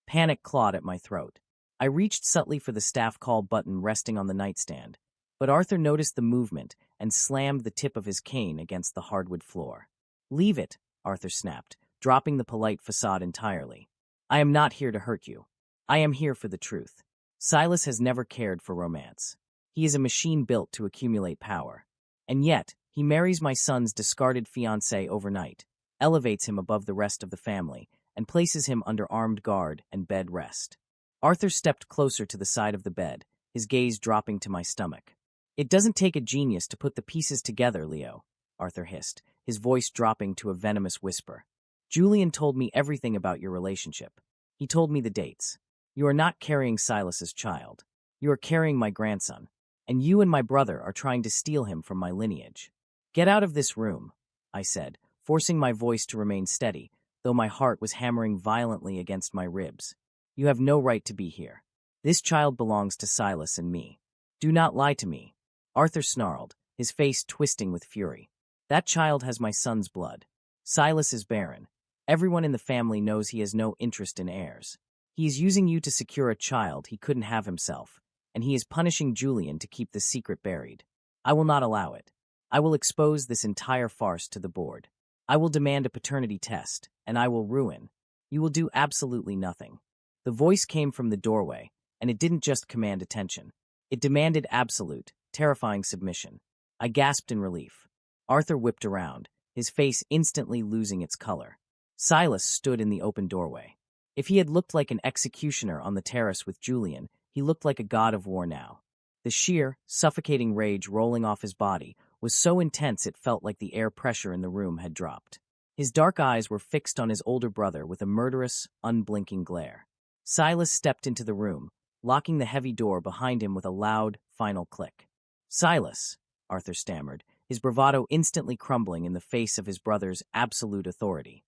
Panic clawed at my throat. I reached subtly for the staff call button resting on the nightstand, but Arthur noticed the movement and slammed the tip of his cane against the hardwood floor. Leave it, Arthur snapped, dropping the polite facade entirely. I am not here to hurt you. I am here for the truth. Silas has never cared for romance. He is a machine built to accumulate power. And yet, he marries my son's discarded fiancée overnight, elevates him above the rest of the family, and places him under armed guard and bed rest. Arthur stepped closer to the side of the bed, his gaze dropping to my stomach. It doesn't take a genius to put the pieces together, Leo, Arthur hissed, his voice dropping to a venomous whisper. Julian told me everything about your relationship. He told me the dates. You are not carrying Silas's child. You are carrying my grandson, and you and my brother are trying to steal him from my lineage. Get out of this room, I said, forcing my voice to remain steady, though my heart was hammering violently against my ribs. You have no right to be here. This child belongs to Silas and me. Do not lie to me. Arthur snarled, his face twisting with fury. That child has my son's blood. Silas is barren. Everyone in the family knows he has no interest in heirs. He is using you to secure a child he couldn't have himself, and he is punishing Julian to keep the secret buried. I will not allow it. I will expose this entire farce to the board. I will demand a paternity test, and I will ruin. You will do absolutely nothing. The voice came from the doorway, and it didn't just command attention. It demanded absolute, terrifying submission. I gasped in relief. Arthur whipped around, his face instantly losing its color. Silas stood in the open doorway. If he had looked like an executioner on the terrace with Julian, he looked like a god of war now. The sheer, suffocating rage rolling off his body was so intense it felt like the air pressure in the room had dropped. His dark eyes were fixed on his older brother with a murderous, unblinking glare. Silas stepped into the room, locking the heavy door behind him with a loud, final click. Silas, Arthur stammered, his bravado instantly crumbling in the face of his brother's absolute authority.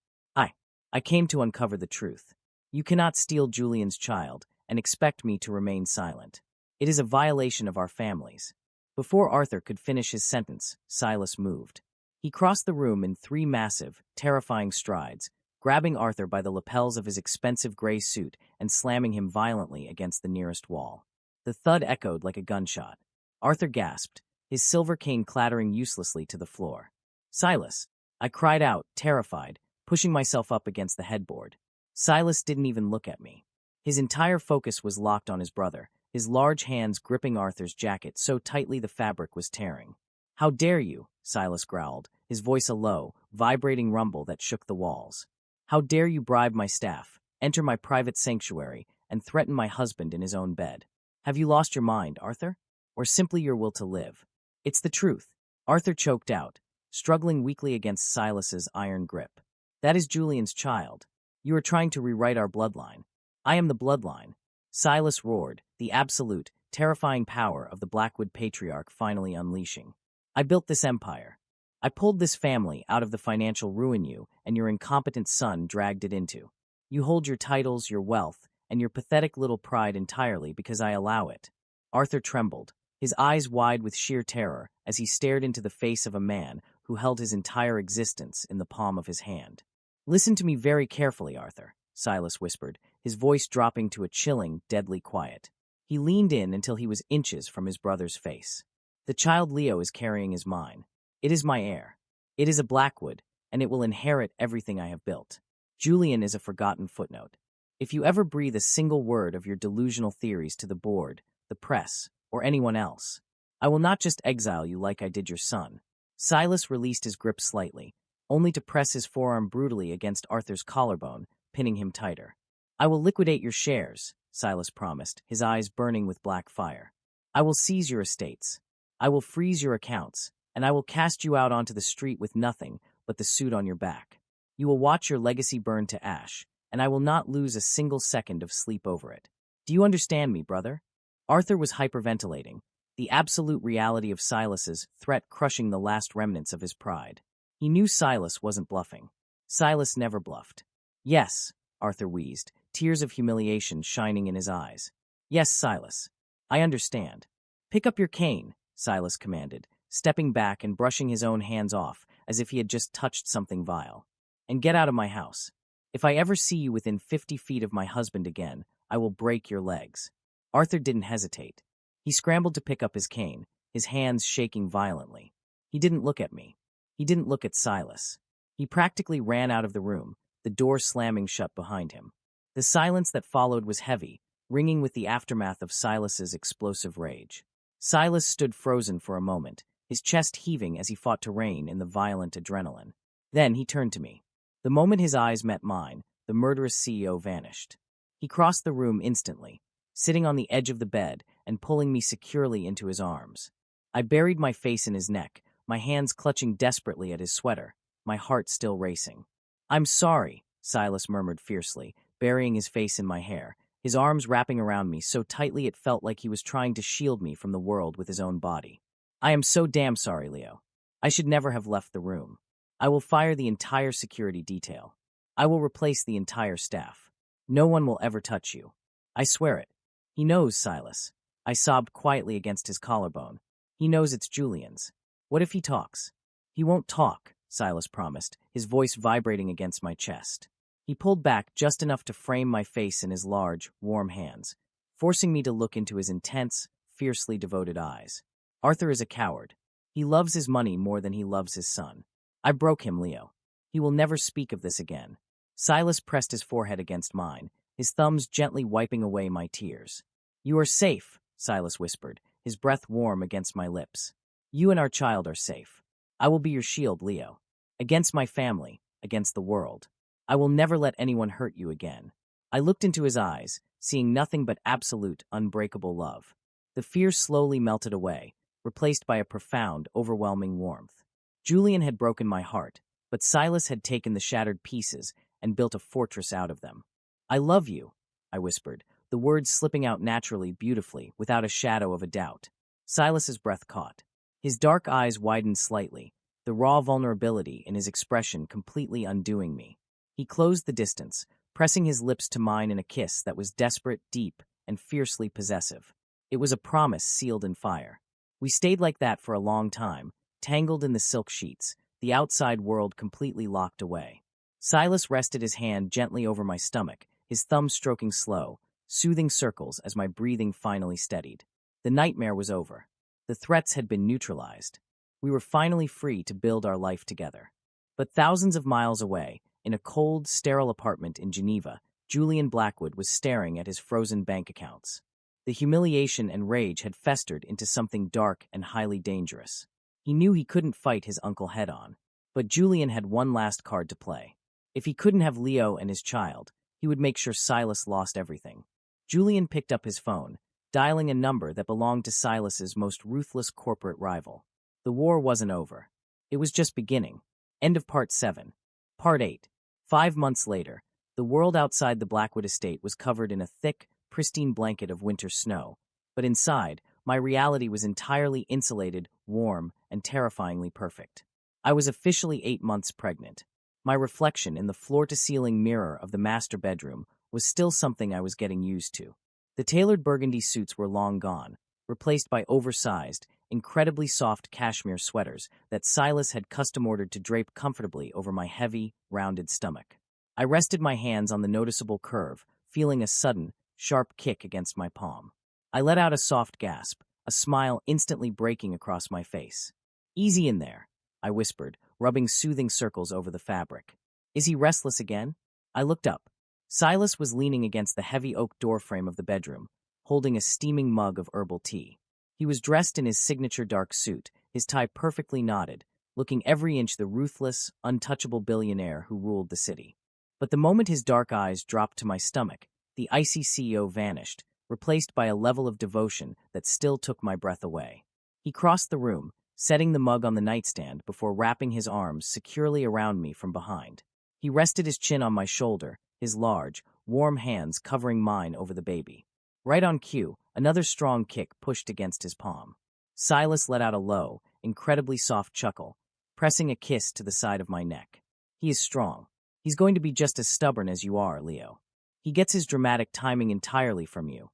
I came to uncover the truth. You cannot steal Julian's child and expect me to remain silent. It is a violation of our families. Before Arthur could finish his sentence, Silas moved. He crossed the room in 3 massive, terrifying strides, grabbing Arthur by the lapels of his expensive gray suit and slamming him violently against the nearest wall. The thud echoed like a gunshot. Arthur gasped, his silver cane clattering uselessly to the floor. Silas! I cried out, terrified, pushing myself up against the headboard. Silas didn't even look at me. His entire focus was locked on his brother, his large hands gripping Arthur's jacket so tightly the fabric was tearing. How dare you, Silas growled, his voice a low, vibrating rumble that shook the walls. How dare you bribe my staff, enter my private sanctuary, and threaten my husband in his own bed? Have you lost your mind, Arthur? Or simply your will to live? It's the truth. Arthur choked out, struggling weakly against Silas's iron grip. That is Julian's child. You are trying to rewrite our bloodline. I am the bloodline. Silas roared, the absolute, terrifying power of the Blackwood patriarch finally unleashing. I built this empire. I pulled this family out of the financial ruin you and your incompetent son dragged it into. You hold your titles, your wealth, and your pathetic little pride entirely because I allow it. Arthur trembled, his eyes wide with sheer terror as he stared into the face of a man who held his entire existence in the palm of his hand. Listen to me very carefully, Arthur, Silas whispered, his voice dropping to a chilling, deadly quiet. He leaned in until he was inches from his brother's face. The child Leo is carrying is mine. It is my heir. It is a Blackwood, and it will inherit everything I have built. Julian is a forgotten footnote. If you ever breathe a single word of your delusional theories to the board, the press, or anyone else, I will not just exile you like I did your son. Silas released his grip slightly, only to press his forearm brutally against Arthur's collarbone, pinning him tighter. I will liquidate your shares, Silas promised, his eyes burning with black fire. I will seize your estates. I will freeze your accounts, and I will cast you out onto the street with nothing but the suit on your back. You will watch your legacy burn to ash, and I will not lose a single second of sleep over it. Do you understand me, brother? Arthur was hyperventilating, the absolute reality of Silas's threat crushing the last remnants of his pride. He knew Silas wasn't bluffing. Silas never bluffed. Yes, Arthur wheezed, tears of humiliation shining in his eyes. Yes, Silas. I understand. Pick up your cane, Silas commanded, stepping back and brushing his own hands off as if he had just touched something vile. And get out of my house. If I ever see you within 50 feet of my husband again, I will break your legs. Arthur didn't hesitate. He scrambled to pick up his cane, his hands shaking violently. He didn't look at me. He didn't look at Silas. He practically ran out of the room, the door slamming shut behind him. The silence that followed was heavy, ringing with the aftermath of Silas's explosive rage. Silas stood frozen for a moment, his chest heaving as he fought to rein in the violent adrenaline. Then he turned to me. The moment his eyes met mine, the murderous CEO vanished. He crossed the room instantly, sitting on the edge of the bed and pulling me securely into his arms. I buried my face in his neck, my hands clutching desperately at his sweater, my heart still racing. I'm sorry, Silas murmured fiercely, burying his face in my hair, his arms wrapping around me so tightly it felt like he was trying to shield me from the world with his own body. I am so damn sorry, Leo. I should never have left the room. I will fire the entire security detail. I will replace the entire staff. No one will ever touch you. I swear it. He knows, Silas. I sobbed quietly against his collarbone. He knows it's Julian's. What if he talks? He won't talk, Silas promised, his voice vibrating against my chest. He pulled back just enough to frame my face in his large, warm hands, forcing me to look into his intense, fiercely devoted eyes. Arthur is a coward. He loves his money more than he loves his son. I broke him, Leo. He will never speak of this again. Silas pressed his forehead against mine, his thumbs gently wiping away my tears. You are safe, Silas whispered, his breath warm against my lips. You and our child are safe. I will be your shield, Leo. Against my family, against the world. I will never let anyone hurt you again. I looked into his eyes, seeing nothing but absolute, unbreakable love. The fear slowly melted away, replaced by a profound, overwhelming warmth. Julian had broken my heart, but Silas had taken the shattered pieces and built a fortress out of them. I love you, I whispered, the words slipping out naturally, beautifully, without a shadow of a doubt. Silas's breath caught. His dark eyes widened slightly, the raw vulnerability in his expression completely undoing me. He closed the distance, pressing his lips to mine in a kiss that was desperate, deep, and fiercely possessive. It was a promise sealed in fire. We stayed like that for a long time, tangled in the silk sheets, the outside world completely locked away. Silas rested his hand gently over my stomach, his thumb stroking slow, soothing circles as my breathing finally steadied. The nightmare was over. The threats had been neutralized. We were finally free to build our life together. But thousands of miles away, in a cold, sterile apartment in Geneva, Julian Blackwood was staring at his frozen bank accounts. The humiliation and rage had festered into something dark and highly dangerous. He knew he couldn't fight his uncle head-on, but Julian had one last card to play. If he couldn't have Leo and his child, he would make sure Silas lost everything. Julian picked up his phone, dialing a number that belonged to Silas's most ruthless corporate rival. The war wasn't over. It was just beginning. End of Part 7. Part 8. 5 months later, the world outside the Blackwood estate was covered in a thick, pristine blanket of winter snow, but inside, my reality was entirely insulated, warm, and terrifyingly perfect. I was officially 8 months pregnant. My reflection in the floor-to-ceiling mirror of the master bedroom was still something I was getting used to. The tailored burgundy suits were long gone, replaced by oversized, incredibly soft cashmere sweaters that Silas had custom-ordered to drape comfortably over my heavy, rounded stomach. I rested my hands on the noticeable curve, feeling a sudden, sharp kick against my palm. I let out a soft gasp, a smile instantly breaking across my face. "Easy in there," I whispered, rubbing soothing circles over the fabric. "Is he restless again?" I looked up. Silas was leaning against the heavy oak doorframe of the bedroom, holding a steaming mug of herbal tea. He was dressed in his signature dark suit, his tie perfectly knotted, looking every inch the ruthless, untouchable billionaire who ruled the city. But the moment his dark eyes dropped to my stomach, the icy CEO vanished, replaced by a level of devotion that still took my breath away. He crossed the room, setting the mug on the nightstand before wrapping his arms securely around me from behind. He rested his chin on my shoulder, his large, warm hands covering mine over the baby. Right on cue, another strong kick pushed against his palm. Silas let out a low, incredibly soft chuckle, pressing a kiss to the side of my neck. "He is strong. He's going to be just as stubborn as you are, Leo. He gets his dramatic timing entirely from you,"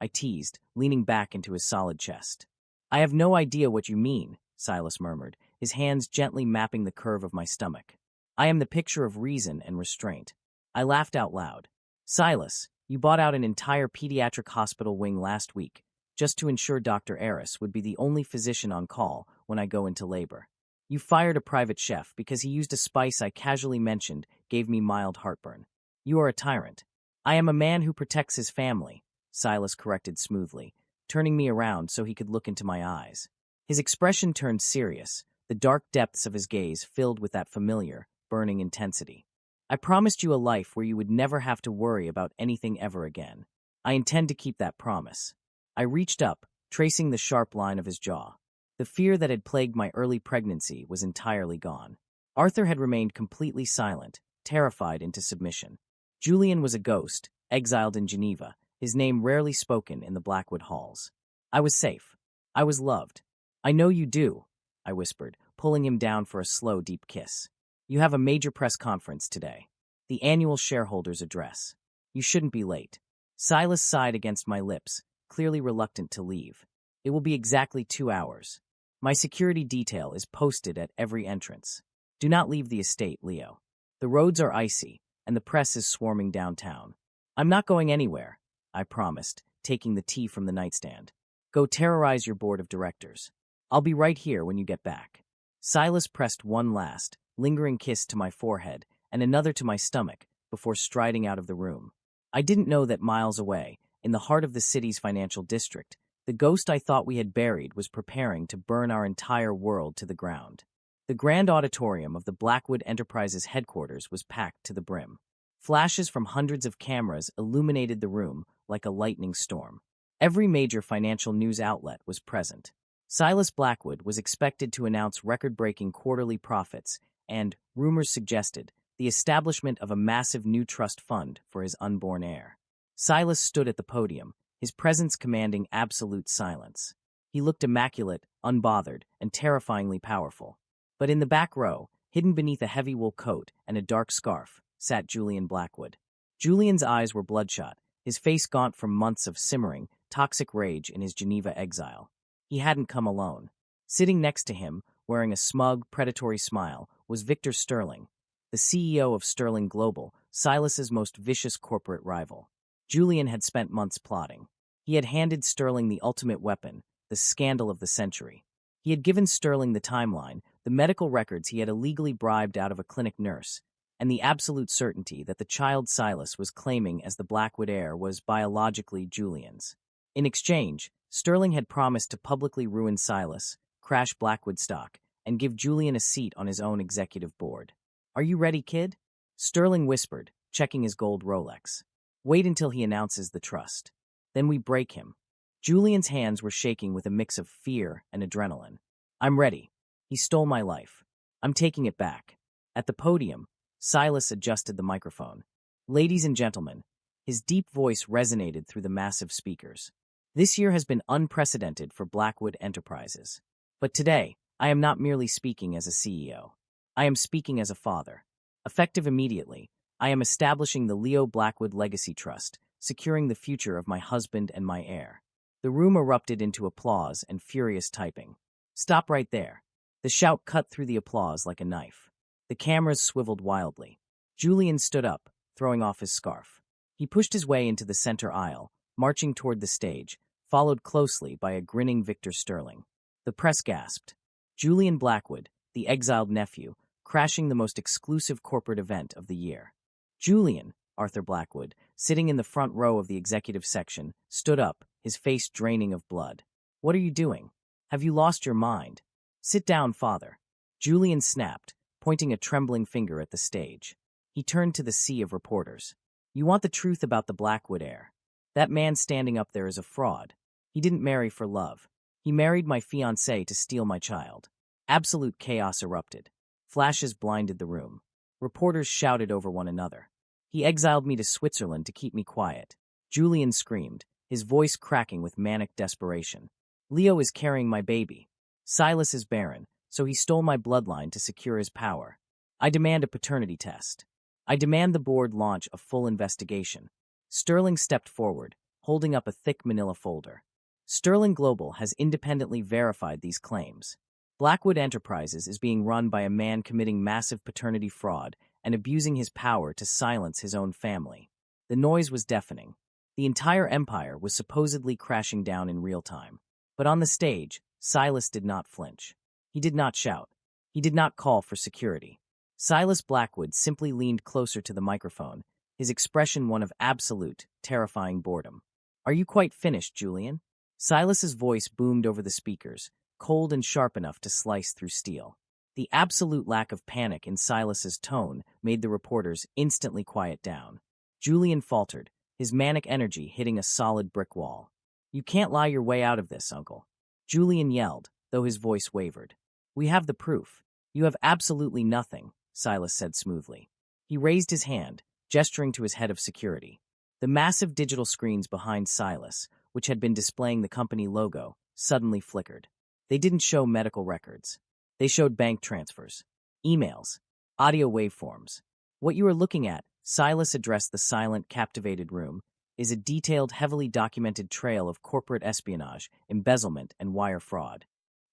I teased, leaning back into his solid chest. "I have no idea what you mean," Silas murmured, his hands gently mapping the curve of my stomach. "I am the picture of reason and restraint." I laughed out loud. "Silas, you bought out an entire pediatric hospital wing last week, just to ensure Dr. Eris would be the only physician on call when I go into labor. You fired a private chef because he used a spice I casually mentioned gave me mild heartburn. You are a tyrant." "I am a man who protects his family," Silas corrected smoothly, turning me around so he could look into my eyes. His expression turned serious, the dark depths of his gaze filled with that familiar, burning intensity. "I promised you a life where you would never have to worry about anything ever again. I intend to keep that promise." I reached up, tracing the sharp line of his jaw. The fear that had plagued my early pregnancy was entirely gone. Arthur had remained completely silent, terrified into submission. Julian was a ghost, exiled in Geneva, his name rarely spoken in the Blackwood halls. I was safe. I was loved. "I know you do," I whispered, pulling him down for a slow, deep kiss. "You have a major press conference today. The annual shareholders' address. You shouldn't be late." Silas sighed against my lips, clearly reluctant to leave. "It will be exactly 2 hours. My security detail is posted at every entrance. Do not leave the estate, Leo. The roads are icy, and the press is swarming downtown." "I'm not going anywhere," I promised, taking the tea from the nightstand. "Go terrorize your board of directors. I'll be right here when you get back." Silas pressed one last, lingering kiss to my forehead and another to my stomach before striding out of the room. I didn't know that miles away, in the heart of the city's financial district, the ghost I thought we had buried was preparing to burn our entire world to the ground. The grand auditorium of the Blackwood Enterprises headquarters was packed to the brim. Flashes from hundreds of cameras illuminated the room like a lightning storm. Every major financial news outlet was present. Silas Blackwood was expected to announce record-breaking quarterly profits and, rumors suggested, the establishment of a massive new trust fund for his unborn heir. Silas stood at the podium, his presence commanding absolute silence. He looked immaculate, unbothered, and terrifyingly powerful. But in the back row, hidden beneath a heavy wool coat and a dark scarf, sat Julian Blackwood. Julian's eyes were bloodshot, his face gaunt from months of simmering, toxic rage in his Geneva exile. He hadn't come alone. Sitting next to him, wearing a smug, predatory smile, was Victor Sterling, the CEO of Sterling Global, Silas's most vicious corporate rival. Julian had spent months plotting. He had handed Sterling the ultimate weapon, the scandal of the century. He had given Sterling the timeline, the medical records he had illegally bribed out of a clinic nurse, and the absolute certainty that the child Silas was claiming as the Blackwood heir was biologically Julian's. In exchange, Sterling had promised to publicly ruin Silas, crash Blackwood stock, and give Julian a seat on his own executive board. "Are you ready, kid?" Sterling whispered, checking his gold Rolex. "Wait until he announces the trust. Then we break him." Julian's hands were shaking with a mix of fear and adrenaline. "I'm ready. He stole my life. I'm taking it back." At the podium, Silas adjusted the microphone. "Ladies and gentlemen," his deep voice resonated through the massive speakers. "This year has been unprecedented for Blackwood Enterprises. But today, I am not merely speaking as a CEO. I am speaking as a father. Effective immediately, I am establishing the Leo Blackwood Legacy Trust, securing the future of my husband and my heir." The room erupted into applause and furious typing. "Stop right there." The shout cut through the applause like a knife. The cameras swiveled wildly. Julian stood up, throwing off his scarf. He pushed his way into the center aisle, marching toward the stage, followed closely by a grinning Victor Sterling. The press gasped. Julian Blackwood, the exiled nephew, crashing the most exclusive corporate event of the year. Julian, Arthur Blackwood, sitting in the front row of the executive section, stood up, his face draining of blood. "What are you doing? Have you lost your mind?" "Sit down, father." Julian snapped, pointing a trembling finger at the stage. He turned to the sea of reporters. "You want the truth about the Blackwood heir? That man standing up there is a fraud. He didn't marry for love. He married my fiancée to steal my child." Absolute chaos erupted. Flashes blinded the room. Reporters shouted over one another. "He exiled me to Switzerland to keep me quiet." Julian screamed, his voice cracking with manic desperation. "Leo is carrying my baby. Silas is barren, so he stole my bloodline to secure his power. I demand a paternity test. I demand the board launch a full investigation." Sterling stepped forward, holding up a thick manila folder. "Sterling Global has independently verified these claims. Blackwood Enterprises is being run by a man committing massive paternity fraud and abusing his power to silence his own family." The noise was deafening. The entire empire was supposedly crashing down in real time. But on the stage, Silas did not flinch. He did not shout. He did not call for security. Silas Blackwood simply leaned closer to the microphone, his expression one of absolute, terrifying boredom. "Are you quite finished, Julian?" Silas's voice boomed over the speakers, cold and sharp enough to slice through steel. The absolute lack of panic in Silas's tone made the reporters instantly quiet down. Julian faltered, his manic energy hitting a solid brick wall. "You can't lie your way out of this, Uncle." Julian yelled, though his voice wavered. "We have the proof." "You have absolutely nothing," Silas said smoothly. He raised his hand, gesturing to his head of security. The massive digital screens behind Silas, which had been displaying the company logo, suddenly flickered. They didn't show medical records. They showed bank transfers, emails, audio waveforms. "What you are looking at," Silas addressed the silent, captivated room, "is a detailed, heavily documented trail of corporate espionage, embezzlement, and wire fraud."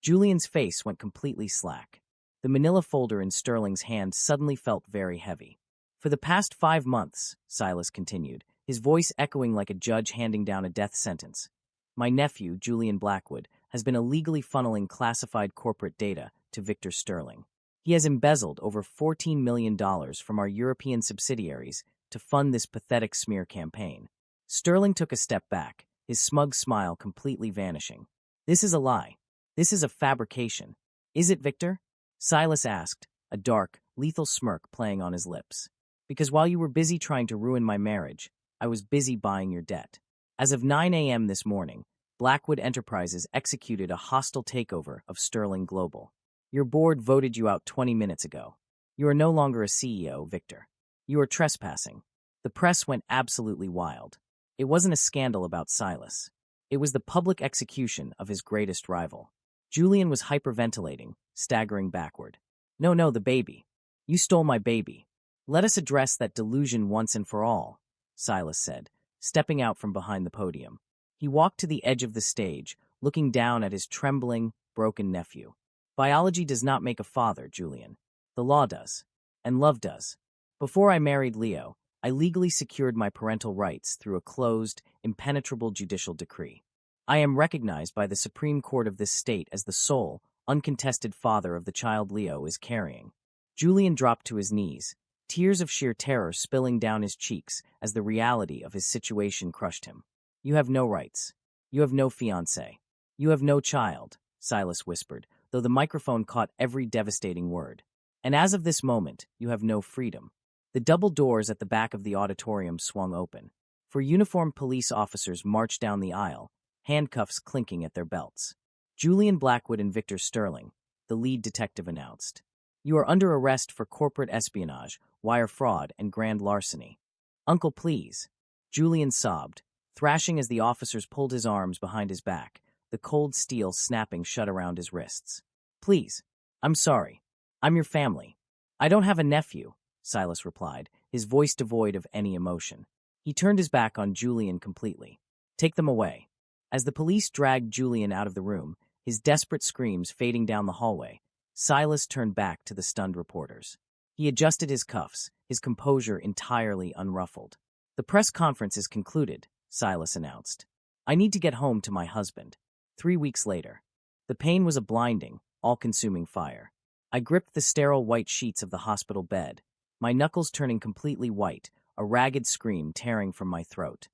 Julian's face went completely slack. The manila folder in Sterling's hand suddenly felt very heavy. "For the past 5 months," Silas continued, his voice echoing like a judge handing down a death sentence, "my nephew, Julian Blackwood, has been illegally funneling classified corporate data to Victor Sterling. He has embezzled over $14 million from our European subsidiaries to fund this pathetic smear campaign." Sterling took a step back, his smug smile completely vanishing. "This is a lie. This is a fabrication. Is it, Victor?" Silas asked, a dark, lethal smirk playing on his lips. "Because while you were busy trying to ruin my marriage, I was busy buying your debt. As of 9 a.m. this morning, Blackwood Enterprises executed a hostile takeover of Sterling Global. Your board voted you out 20 minutes ago. You are no longer a CEO, Victor. You are trespassing." The press went absolutely wild. It wasn't a scandal about Silas. It was the public execution of his greatest rival. Julian was hyperventilating, staggering backward. No, the baby. You stole my baby. Let us address that delusion once and for all," Silas said, stepping out from behind the podium. He walked to the edge of the stage, looking down at his trembling, broken nephew. "Biology does not make a father, Julian. The law does. And love does. Before I married Leo, I legally secured my parental rights through a closed, impenetrable judicial decree. I am recognized by the Supreme Court of this state as the sole, uncontested father of the child Leo is carrying." Julian dropped to his knees, tears of sheer terror spilling down his cheeks as the reality of his situation crushed him. "You have no rights. You have no fiancé. You have no child," Silas whispered, though the microphone caught every devastating word. "And as of this moment, you have no freedom." The double doors at the back of the auditorium swung open. 4 uniformed police officers marched down the aisle, handcuffs clinking at their belts. "Julian Blackwood and Victor Sterling," the lead detective announced. "You are under arrest for corporate espionage, wire fraud, and grand larceny." "Uncle, please." Julian sobbed, thrashing as the officers pulled his arms behind his back, the cold steel snapping shut around his wrists. "Please. I'm sorry. I'm your family." "I don't have a nephew," Silas replied, his voice devoid of any emotion. He turned his back on Julian completely. "Take them away." As the police dragged Julian out of the room, his desperate screams fading down the hallway, Silas turned back to the stunned reporters. He adjusted his cuffs, his composure entirely unruffled. "The press conference is concluded," Silas announced. I need to get home to my husband. 3 weeks later. The pain was a blinding, all-consuming fire. I gripped the sterile white sheets of the hospital bed, my knuckles turning completely white, a ragged scream tearing from my throat.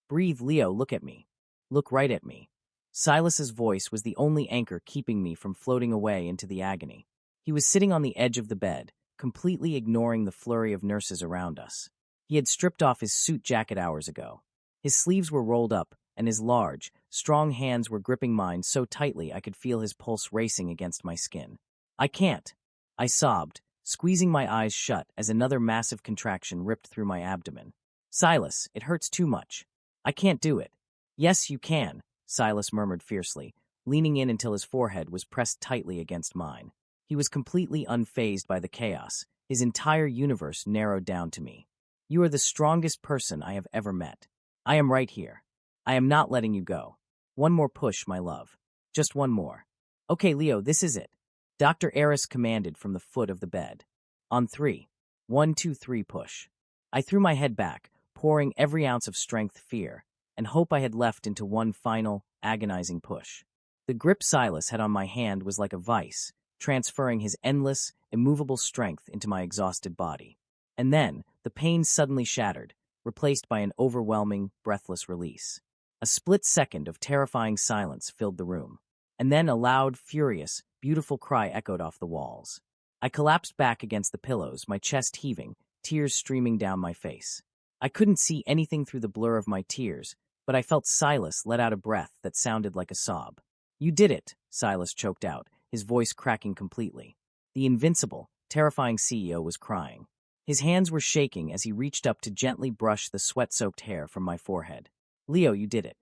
Breathe, Leo, look at me. Look right at me. Silas's voice was the only anchor keeping me from floating away into the agony. He was sitting on the edge of the bed, completely ignoring the flurry of nurses around us. He had stripped off his suit jacket hours ago. His sleeves were rolled up, and his large, strong hands were gripping mine so tightly I could feel his pulse racing against my skin. I can't, I sobbed, squeezing my eyes shut as another massive contraction ripped through my abdomen. Silas, it hurts too much. I can't do it. Yes, you can, Silas murmured fiercely, leaning in until his forehead was pressed tightly against mine. He was completely unfazed by the chaos, his entire universe narrowed down to me. You are the strongest person I have ever met. I am right here. I am not letting you go. One more push, my love. Just one more. Okay, Leo, this is it. Dr. Eris commanded from the foot of the bed. On 3. 1, 2, 3, push. I threw my head back, pouring every ounce of strength, fear, and hope I had left into one final, agonizing push. The grip Silas had on my hand was like a vice, transferring his endless, immovable strength into my exhausted body. And then, the pain suddenly shattered, replaced by an overwhelming, breathless release. A split second of terrifying silence filled the room, and then a loud, furious, beautiful cry echoed off the walls. I collapsed back against the pillows, my chest heaving, tears streaming down my face. I couldn't see anything through the blur of my tears, but I felt Silas let out a breath that sounded like a sob. You did it, Silas choked out, his voice cracking completely. The invincible, terrifying CEO was crying. His hands were shaking as he reached up to gently brush the sweat-soaked hair from my forehead. Leo, you did it.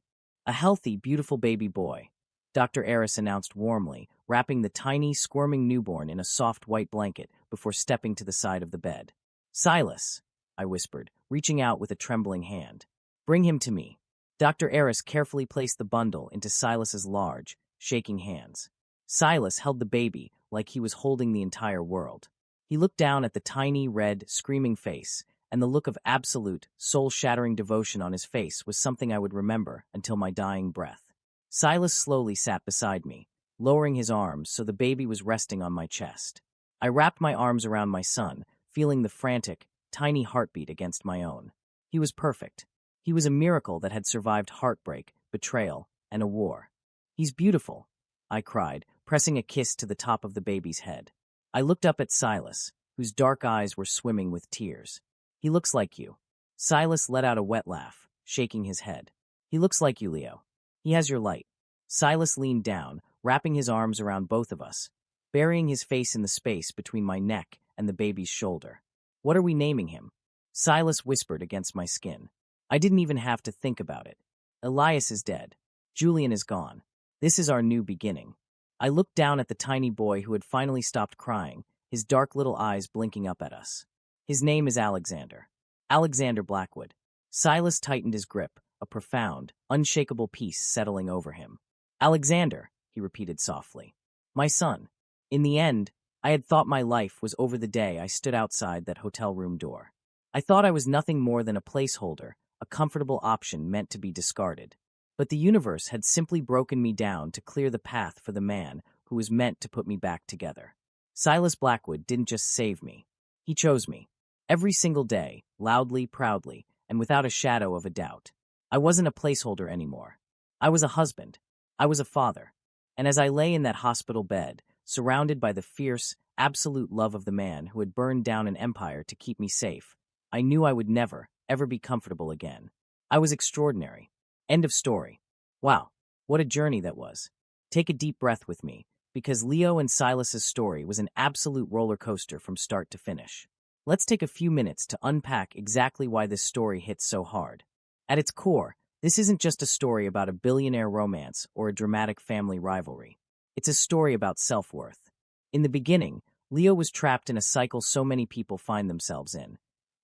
A healthy, beautiful baby boy, Dr. Eris announced warmly, wrapping the tiny, squirming newborn in a soft white blanket before stepping to the side of the bed. Silas, I whispered, reaching out with a trembling hand. Bring him to me. Dr. Eris carefully placed the bundle into Silas's large, shaking hands. Silas held the baby like he was holding the entire world. He looked down at the tiny, red, screaming face, and the look of absolute, soul-shattering devotion on his face was something I would remember until my dying breath. Silas slowly sat beside me, lowering his arms so the baby was resting on my chest. I wrapped my arms around my son, feeling the frantic, tiny heartbeat against my own. He was perfect. He was a miracle that had survived heartbreak, betrayal, and a war. He's beautiful, I cried, pressing a kiss to the top of the baby's head. I looked up at Silas, whose dark eyes were swimming with tears. He looks like you. Silas let out a wet laugh, shaking his head. He looks like you, Leo. He has your light. Silas leaned down, wrapping his arms around both of us, burying his face in the space between my neck and the baby's shoulder. What are we naming him? Silas whispered against my skin. I didn't even have to think about it. Elias is dead. Julian is gone. This is our new beginning. I looked down at the tiny boy who had finally stopped crying, his dark little eyes blinking up at us. His name is Alexander. Alexander Blackwood. Silas tightened his grip, a profound, unshakable peace settling over him. Alexander, he repeated softly. My son. In the end, I had thought my life was over the day I stood outside that hotel room door. I thought I was nothing more than a placeholder, a comfortable option meant to be discarded. But the universe had simply broken me down to clear the path for the man who was meant to put me back together. Silas Blackwood didn't just save me. He chose me. Every single day, loudly, proudly, and without a shadow of a doubt. I wasn't a placeholder anymore. I was a husband. I was a father. And as I lay in that hospital bed, surrounded by the fierce, absolute love of the man who had burned down an empire to keep me safe, I knew I would never, ever be comfortable again. I was extraordinary. End of story. Wow, what a journey that was. Take a deep breath with me, because Leo and Silas's story was an absolute roller coaster from start to finish. Let's take a few minutes to unpack exactly why this story hits so hard. At its core, this isn't just a story about a billionaire romance or a dramatic family rivalry. It's a story about self-worth. In the beginning, Leo was trapped in a cycle so many people find themselves in,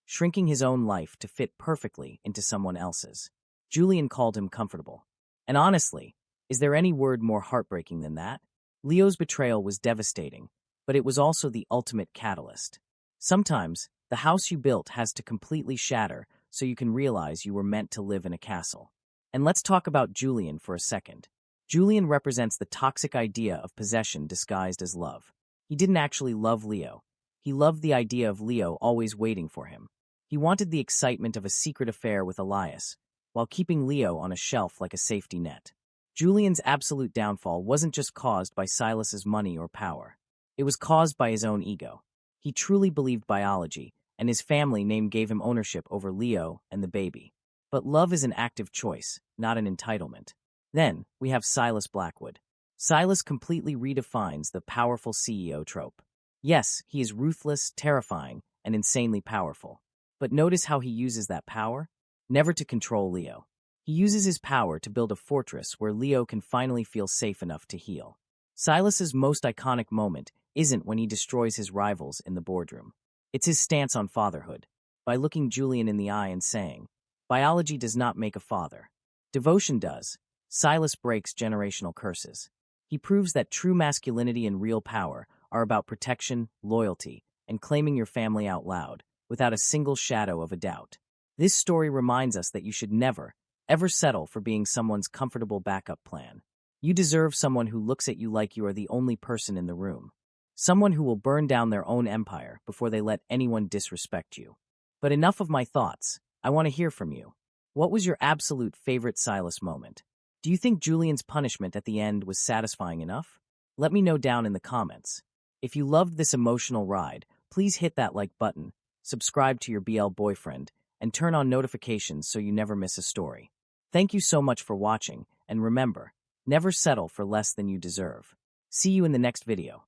shrinking his own life to fit perfectly into someone else's. Julian called him comfortable. And honestly, is there any word more heartbreaking than that? Leo's betrayal was devastating, but it was also the ultimate catalyst. Sometimes, the house you built has to completely shatter so you can realize you were meant to live in a castle. And let's talk about Julian for a second. Julian represents the toxic idea of possession disguised as love. He didn't actually love Leo. He loved the idea of Leo always waiting for him. He wanted the excitement of a secret affair with Elias, while keeping Leo on a shelf like a safety net. Julian's absolute downfall wasn't just caused by Silas's money or power. It was caused by his own ego. He truly believed biology, and his family name gave him ownership over Leo and the baby. But love is an active choice, not an entitlement. Then, we have Silas Blackwood. Silas completely redefines the powerful CEO trope. Yes, he is ruthless, terrifying, and insanely powerful. But notice how he uses that power? Never to control Leo. He uses his power to build a fortress where Leo can finally feel safe enough to heal. Silas's most iconic moment isn't when he destroys his rivals in the boardroom. It's his stance on fatherhood, by looking Julian in the eye and saying, "Biology does not make a father. Devotion does." Silas breaks generational curses. He proves that true masculinity and real power are about protection, loyalty, and claiming your family out loud, without a single shadow of a doubt. This story reminds us that you should never, ever settle for being someone's comfortable backup plan. You deserve someone who looks at you like you are the only person in the room. Someone who will burn down their own empire before they let anyone disrespect you. But enough of my thoughts. I want to hear from you. What was your absolute favorite Silas moment? Do you think Julian's punishment at the end was satisfying enough? Let me know down in the comments. If you loved this emotional ride, please hit that like button, subscribe to your BL boyfriend, and turn on notifications so you never miss a story. Thank you so much for watching, and remember, never settle for less than you deserve. See you in the next video.